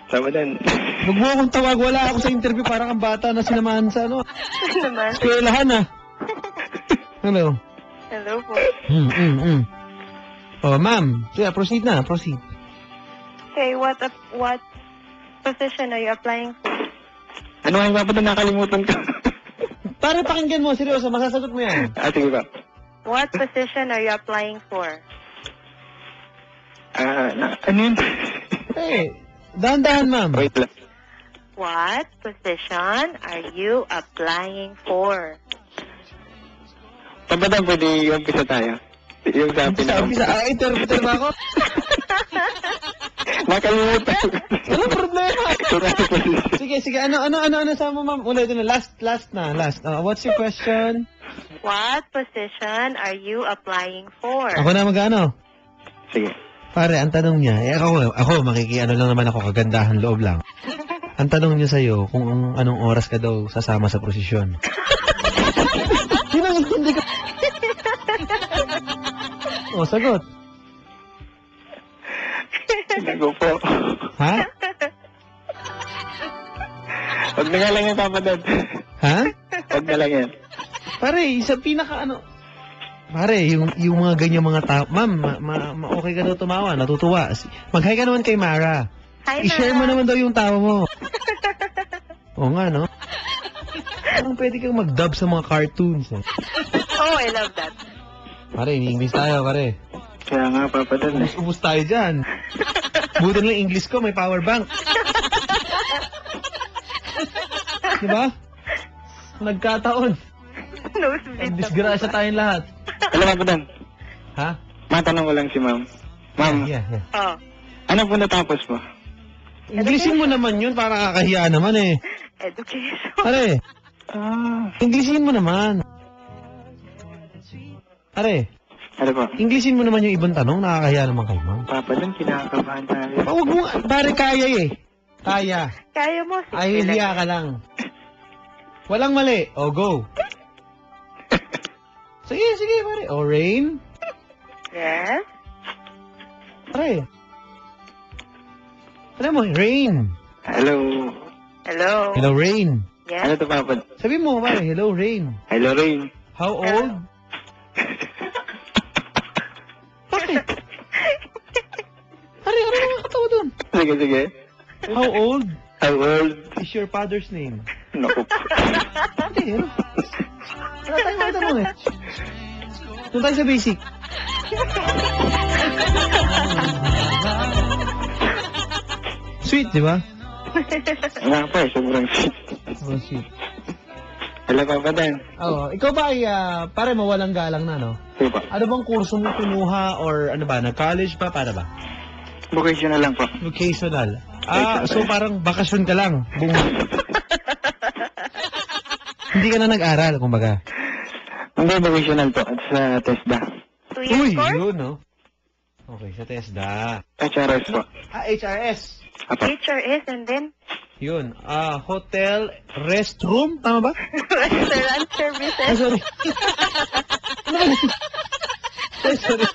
Papadan. Huwag mo akong tawag. Wala ako sa interview para kang bata na sinamahan sa ano. Ano naman? Eskwelahan ah. Hello. Hello po. Oh, ma'am. Yeah, proceed na. Proceed. Okay, what position are you applying for? Ano nga yung papadan, nakalimutan ko. Para pakinggan mo. Seryoso, masasagot mo yan. Sige ba? What position are you applying for? Ano yun? Hey, dahan-dahan, ma'am. Wait lang. What position are you applying for? Papadan, pwede yung umpisa tayo. Yung sa Umpisa. Interpreter ba ako? Nakalimutan ko. Anong problema? Sige. Ano sa mo, ma'am? Ulit na. Last na. What's your question? What position are you applying for? Ako na mag-ano? Sige. Pare, ang tanong niya, ako makikiano lang naman ako, kagandahan loob lang. Ang tanong niya sa'yo, kung anong oras ka daw sasama sa prosesyon. Yun ang hindi ka... O, sagot. Sinago po. Ha? Huwag na nga lang yung papadan. Ha? Huwag na lang yan. Pare, isa pinaka ano... Pare, yung mga ganyan mga tao... Ma'am, okay ka daw tumawa, natutuwa. Mag-hi ka naman kay Mara. Hi, I-share mo Mara. naman daw yung tawa mo. Oo nga, no? Parang pwede kang mag-dub sa mga cartoons. Eh. Oh, I love that. Pare, in-English tayo, pare. Kaya nga, papadan eh. Ubus tayo dyan. Buti na lang English ko, may power bank. Diba? Nagkataon. Nosebleed na Disgrasya po ba? tayong lahat. Alam mo, papadan. Ha? Matanong ko lang si ma'am. Ma'am, Yeah. Oh. ano po natapos mo? Englishin mo naman yun para kakahiya naman eh. Education. Pare, Englishin mo naman. Pare, Ano po? Englishin mo naman yung ibang tanong, nakakahiya naman kayo, ma'am. Papadan, kinakabahan tayo. Huwag mo, pare, kaya eh. Kaya. Kaya mo. sige Ay, lang. hiya ka lang. Walang mali. O, go. Sige, pare. O, Rain. Yes. Pare. Alam mo, Rain. Hello. Hello. Hello, Rain. Ano Yes. to, papadan? Sabi mo, pare, hello, Rain. Hello, Rain. How old? Bakit? Pare, ano mga katawa dun? Sige. How old How old? is your father's name? Naku. Hindi, ano? Wala tayong mga tanong eh. Doon tayo sa basic. Sweet, di ba? Nga pa eh, sobrang sweet. Oh, sweet. Hello, papadan. Oo. Ikaw ba ay, pare, mawalang galang na, no? Sige po. Ano bang kurso mo kinuha or ano ba, nag-college pa? Para ba? Vocational lang po. Vocational. So parang bakasyon ka lang. Hindi ka na nag-aral, kumbaga. Hindi, vocational po. At sa TESDA. 2 years course? Yun, no? Okay, sa TESDA. HRS po. HRS. Apo. HRS and then Yun. Hotel, restroom, tama ba? restaurant services. Sorry. Ano ba? Sorry.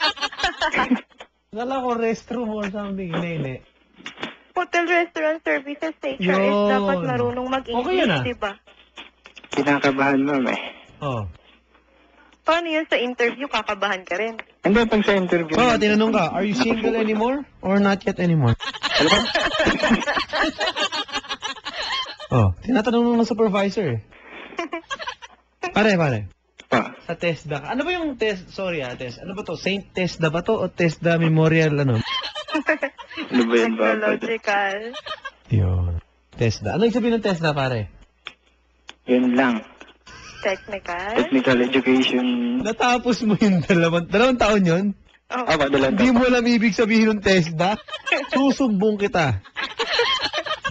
Nala ko restroom or something. Hindi. Hotel restaurant services sa HRS. Yun. Dapat marunong Okay mag-English, yun, diba? Kinakabahan, ma'am eh. Oh. Paano yun sa interview? Kakabahan ka rin. Hindi, pag sa interview. Oh, tinanong ka, are you single anymore or not yet anymore? Ano ba? Oh, tinatanong ng supervisor eh. Pare. Po. Sa TESDA ka. Ano ba yung test? Sorry test. Ano ba to? Saint TESDA ba to o TESDA Memorial ano? Ano ba yun, Papa? Technological. Yun. TESDA. Ano yung sabihin ng TESDA, pare? Yun lang. Technical. Technical education. Natapos mo yung dalawang taon yun? Oh, Apo, dalang Hindi mo alam ibig sabihin ng TESDA? Susumbong kita.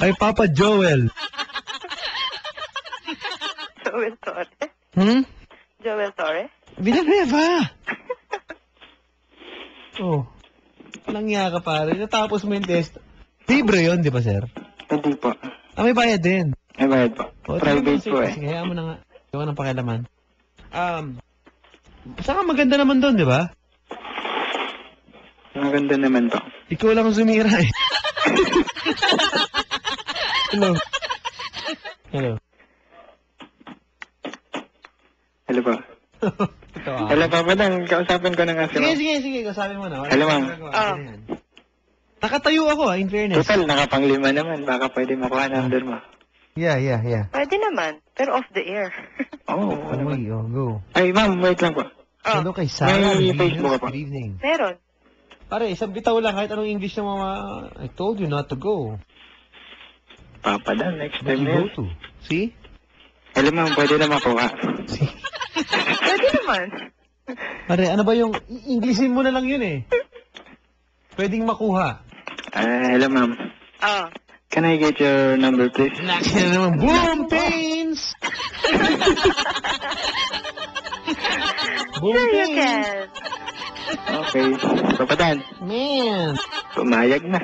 Kay Papa Joel. Joel Torres. Joel Torres? Villanueva! Oh. Walang ka, pare. Natapos mo yung test. Libre yun, di ba, sir? Hindi po. May bayad din. May bayad po. O, Private sige, po eh. Sige, hayaan mo na nga. Iwan ng pakialaman. Saka maganda naman doon, di ba? Maganda naman po. Ikaw lang sumira eh. Hello. Hello po. Hello, Papa Dan. Kausapin ko na nga si ma'am. Sige. Kasabi mo na. Wala Hello, akong ma'am. ginagawa. Ah. Ganyan. Nakatayo ako, in fairness. Total, nakapanglima naman. Baka pwede makuha number mo. Yeah. Pwede naman. Pero off the air. Oo. Go. Ay, ma'am, wait lang po. Oh, Hello kay Sarah. May Venus. Facebook ako. Good evening. meron. Pare, isang bitaw lang kahit anong English ng mga... I told you not to go. Papa Dan, next But time you na go yun. to. See? Hello, ma'am, pwede na makuha. Pwede naman. Pare, ano ba yung... Englishin mo na lang yun eh. Pwedeng makuha. Hello, ma'am. Oh. Can I get your number, please? Laki na naman. Boom! Pains! Boom! Sure you Pains! can. Okay. Papa Dan, Man! pumayag na.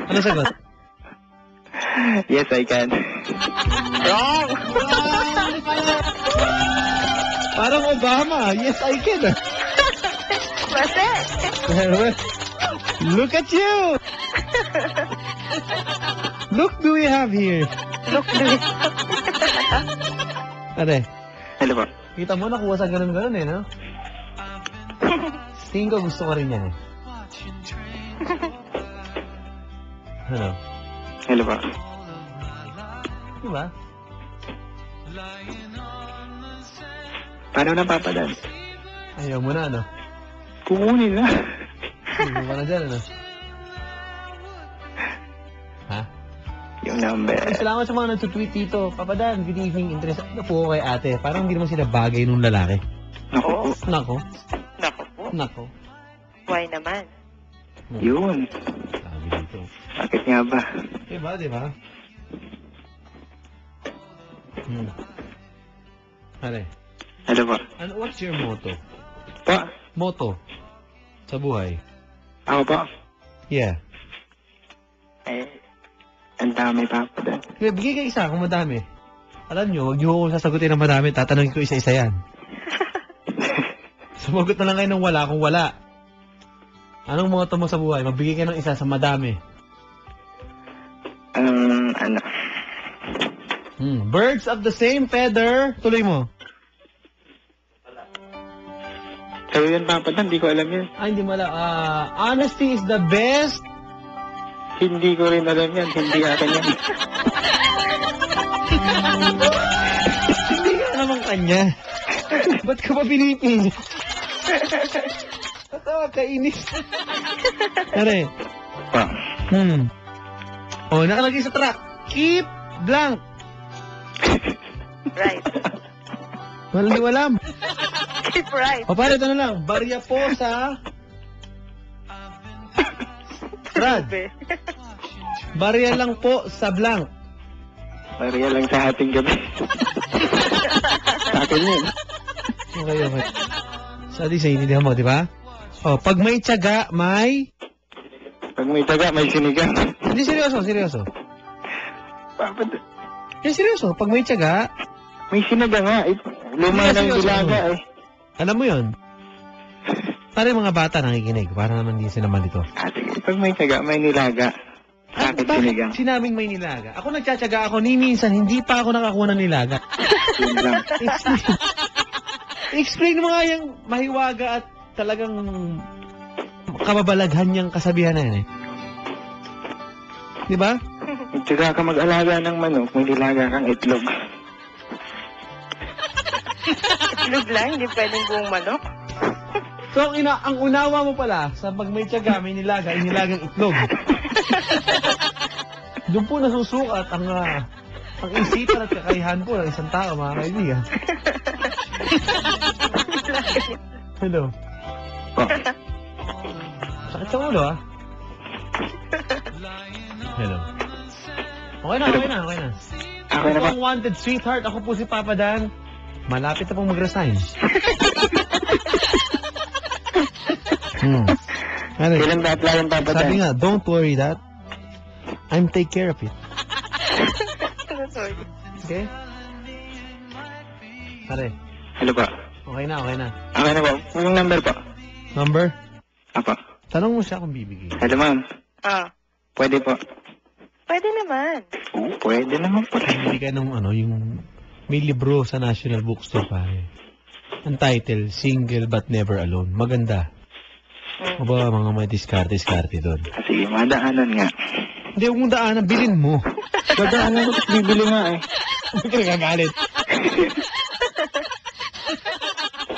Ano sagot? Yes, I can. Wrong. Parang Obama. Yes, I can. Kasi. Look at you! Look do we have here. Look, do it. Ate, Hello po. kita mo nakuha sa ganun-ganun eh, no? Tingin ko gusto ko rin yan eh. Ano? Hello po. Diba? Paano na, Papa Dan? Ayaw mo na, ano? Kukunin na. Hindi mo na dyan, ano? Ha? Yung number. Ay, salamat sa mga nagtutweet dito. Papa Dan, good evening. Interested na po ako kay ate. Parang hindi naman sila bagay nung lalaki. Naku. Nako. Naku po. Nako. Why naman? Yun. Sabi dito. Bakit nga ba? Diba? Are, Hello po. what's your motto? Pa? Motto? Sa buhay? Ako po? Yeah. Eh, ang dami, Papa Dan. Kaya bigay ka isa kung madami. Alam nyo, huwag nyo ako sasagutin ng madami. Tatanungin ko isa-isa yan. Sumagot na lang kayo ng wala kung wala. Anong motto mo sa buhay? Magbigay ka ng isa sa madami. Ano? Birds of the same feather. Tuloy mo. Sa'yo yun, Papa Dan. Hindi ko alam yun. Hindi mo alam. Honesty is the best. Hindi ko rin alam yan. Hindi akin yan. Hindi ka naman kanya. Ba't ka pa pinipili? Ba't kainis? Are. Pa? Nakalagay sa track. Keep blank. Right. Walang Keep right. O pare, ito na lang. Barya po sa... Brad, Be. barya lang po sa blank. Pariya lang sa ating gabi. Sa akin yun. Okay, okay. So, di sa intindihan mo, di ba? O, pag may tiyaga, may... Pag may taga, may sinigang. Hindi, seryoso, seryoso. Papa, Hindi, seryoso. Pag may tiyaga, may sinigang nga. Luma Hindi, ng seryoso. dilaga eh. alam mo yun. Para yung mga bata nakikinig. Para naman di sila malito. Ate, pag may taga, may nilaga. Sa akin sinigang. Sinabing may nilaga? Ako nagtsatsaga ako, ni minsan, hindi pa ako nakakuha ng nilaga. Yun lang. Explain mo nga yung mahiwaga at talagang kababalaghan niyang kasabihan na yan eh. Di ba? Tsaka ka mag-alaga ng manok, may nilaga kang itlog. Itlog lang, hindi pwedeng buong manok. So, ang unawa mo pala, sa pag may tiyaga, may nilaga, yung nilagang itlog. Doon po nasusukat ang isipan at kakayahan po ng isang tao, mga kaibigan. Hello. Oh. Sakit sa ulo, ah. Hello. Okay na. Okay Ako na po ba? ang wanted sweetheart. Ako po si Papa Dan. Malapit na pong mag-resign. Ano? Kailan ba apply yung papadan? Sabi nga, don't worry that. I'm take care of it. Sorry. Okay? Pare, Hello po. okay na. Okay na po. Yung number po. Number? Apo. Tanong mo siya kung bibigay. Hello ma'am. Ah, Pwede po. pwede naman. Oo, pwede naman po. Bibigay ka ng yung may libro sa National Bookstore, pare. Ang title, Single But Never Alone. Maganda. O ba, mga may diskarte doon. Sige, madaanan nga. Hindi, huwag mong daanan, bilhin mo. Madaanan ko, bibili nga eh. Hindi ka nagagalit.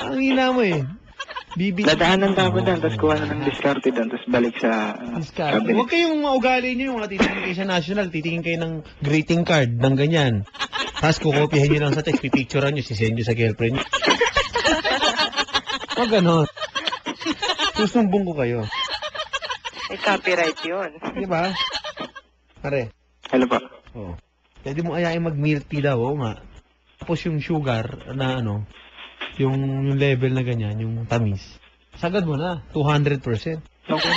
Ang hina mo eh. Bibili. Dadaanan tayo doon, tapos kuha na ng diskarte doon, tapos balik sa Diskarte. cabinet. Huwag kayong maugali nyo yung mga titingin kayo sa national, titingin kayo ng greeting card, ng ganyan. Tapos kukopihan nyo lang sa text, pipicturean nyo, sisend nyo sa girlfriend nyo. Huwag ganon. Susumbong ko kayo. May copyright yun. Di ba? Pare. Hello po. Oo. Pwede mo ayain mag-milk tea daw, oo nga. Tapos yung sugar na yung level na ganyan, yung tamis. Sagad mo na, 200%. Okay.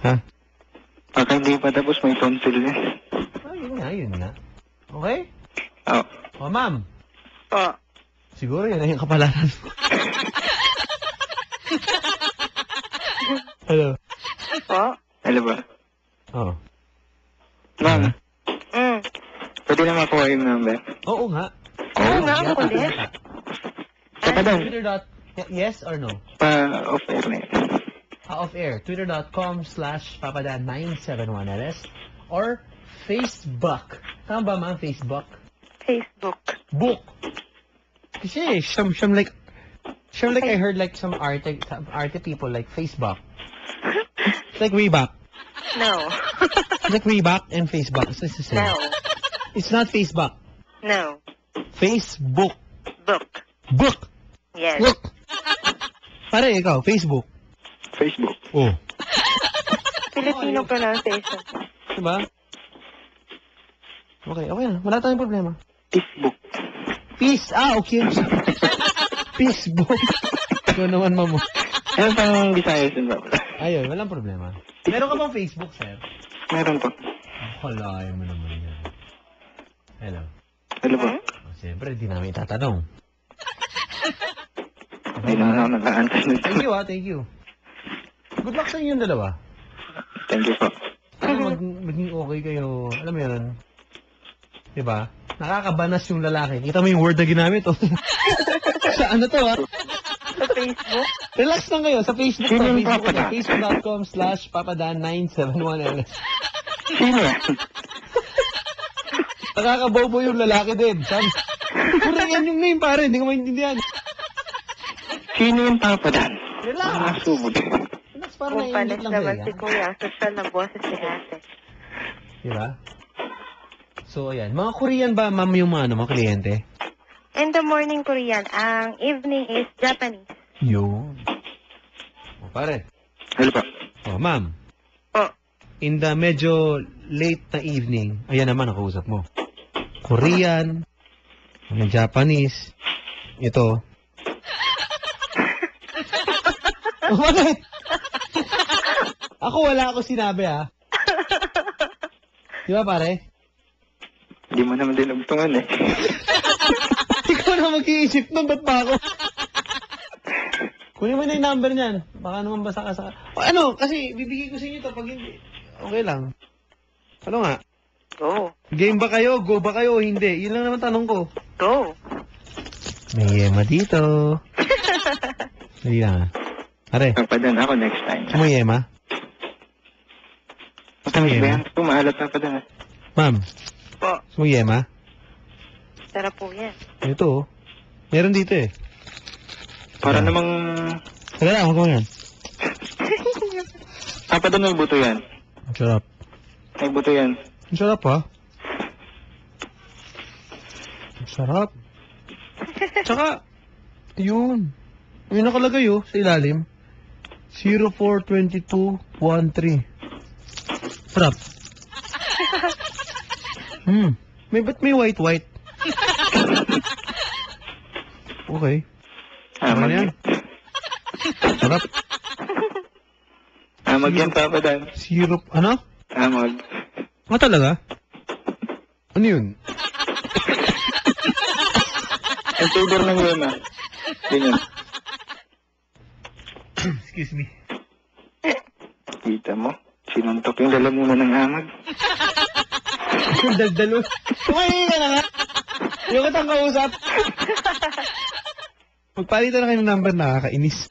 Ha? Pag hindi pa tapos, may tonsil niya. Yun nga. Okay? Oo. O, ma'am. Oh, Siguro yan ay yung kapalaran. Hello. oh. Hello ba? Oo. Ma'am, Mm. pwede na makuha yung number. Oo nga. Oo nga, ang kulit. Saka daw, Yes or no? pa-off-air na yun. Off air. Twitter.com/papadan971ls or Facebook. Tama ba, ma'am? Facebook? Facebook. Book. Kasi some like I heard like some arte people like Facebook. It's like Reebok. No. It's like Reebok and Facebook. It's the same. No. It's not Facebook. No. Facebook. Book. Book. Yes. Book. Pare, ikaw, Facebook. Facebook. Oh. Filipino pronunciation. Diba? Okay na. Wala tayong problema. Facebook. Peace. Okay. Facebook. Ikaw naman, mamo. Ano pang Visayas din ba? Ayun, walang problema. Meron ka bang Facebook, sir? Meron po. Kalahin mo naman yan. Hello. Hello po. Oh, siyempre, di namin itatanong. Hindi naman ako nag-a-answer nito. Thank you. Good luck sa inyong dalawa. Thank you po. Sana maging okay kayo. Alam mo yun? Diba? Nakakabanas yung lalaki. Kita mo yung word na ginamit, oh. Sa ano to, ha? Sa Facebook? Relax lang kayo. Sa Facebook to. Sino yung Facebook Papadan? Facebook.com/papadan971ls. Sino yan? Nakakabobo yung lalaki din. Sabi, pura yan yung name, pare. Hindi ko maintindihan. Sino yung papadan? Relax. Nakasubod. Relax, parang Kung naiinit panis lang naman kayo. si Kuya, social na boses si Ate. Diba? So, ayan. Mga Korean ba, ma'am, yung mga kliyente? In the morning, Korean. Ang evening is Japanese. Yun. O, pare. Hello po. O, ma'am. Oh. In the medyo late na evening, ayan naman ang kausap mo. Korean, may Japanese, ito. O, bakit? Ako wala ako sinabi, ha? Di ba, pare? Hindi mo naman dinugtungan eh. Ikaw na mag-iisip nun, ba't ba ako? Kunin mo na yung number niyan. Baka naman basa ka sa... O, ano, kasi bibigay ko sa inyo to pag hindi. Okay lang. Ano nga? Go. Game ba kayo? Go ba kayo? Hindi. Yun lang naman tanong ko. Go. May yema dito. Hindi lang, ha? Pare, Papadan ako next time. gusto mo yema? Matamis Yema? ba yan? Pumaalat Papadan. Ma'am, Po. gusto mo yema? Sarap po yan. Ito, oh. Meron dito, eh. Para Ah. namang... Tala lang, huwag mo yan. Papadan may buto yan. Ang sarap. May buto yan. Ang sarap, ha? Ang sarap. Tsaka, yun. May nakalagay, oh, sa ilalim. 042213. Sarap. Ba't may white? Okay. Ano yan? Sarap. Amag yan, Papadan. Syrup, ano? Amag. Ah, talaga? Ano yun? Ang flavor ng yema. Ganyan. Excuse me. Kita mo? Sinuntok yung lalamunan ng amag. Daldalo. Kumain ka na nga. Yung kitang kausap. Magpalitan na kayo ng number, nakakainis.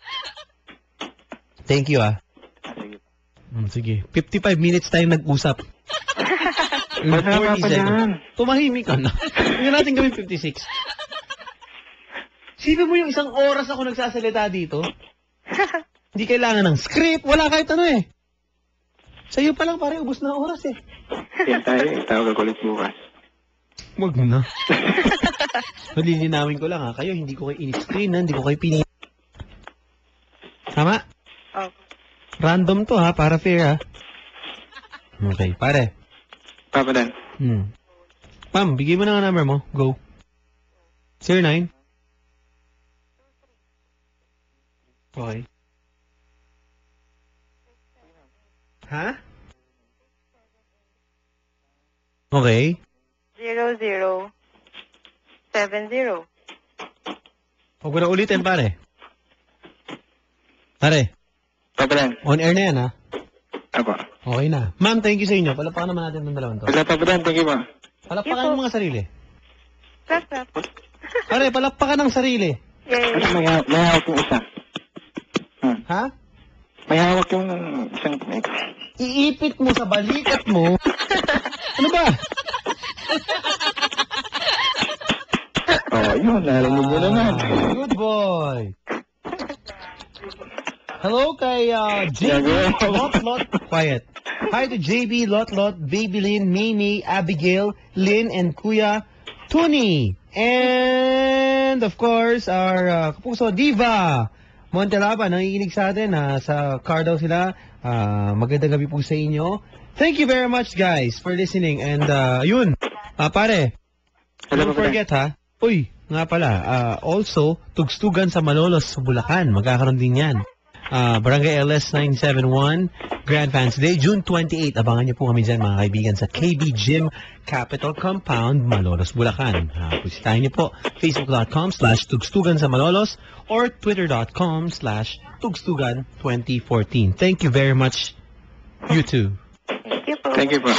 Thank you, ah. Sige. Sige. 55 minutes tayo nag-usap. Ba't nga pa yan? Tumahimik ka na. Hindi natin gawin 56. Sipin mo yung isang oras ako nagsasalita dito. Hindi kailangan ng script. Wala kahit ano eh. Sa'yo pa lang pare, ubos na ang oras eh. Yan tayo. Tawag ako ulit bukas. Wag mo na. Malilinawin ko lang ha. Kayo, hindi ko kayo in-screen ha. Hindi ko kayo pini... Tama? Oh. Random to ha, para fair ha. Okay, pare. Papadan. Ma'am, bigay mo na ang number mo. Go. 09. Okay. Ha? Okay. 0070. Huwag ko na ulitin, pare. Pare, Papadan. on air na yan ha. Ako. Okay na. Ma'am, thank you sa inyo. Palapakan naman natin ng dalawang to. Wala, Papadan. Thank you, ma. Palakpakan mo mga sarili. Sarap. Pare, palakpakan ng sarili. Yay. May hawak yung isa. Ha? May hawak yung isang mic. Iipit mo sa balikat mo. Ano ba? Oh, yun. Narinig mo naman. Good boy. Hello kay JB Lot. Quiet. Hi to JB Lot, Baby Lynn, Mimi, Abigail, Lynn, and Kuya Tuni. And of course, our kapuso diva, Montelaba, nangikinig sa atin. Sa car daw sila. Magandang gabi po sa inyo. Thank you very much, guys, for listening. And yun, pare, Hello, don't forget ha. Uy, nga pala, also, tugstugan sa Malolos sa Bulacan. Magkakaroon din yan. Barangay LS 971, Grand Fans Day, June 28. Abangan niyo po kami dyan, mga kaibigan, sa KB Gym Capital Compound, Malolos, Bulacan. Pusitahin niyo po, facebook.com/tugstugan sa Malolos or twitter.com/tugstugan2014. Thank you very much, you too. Thank you po. Thank you po.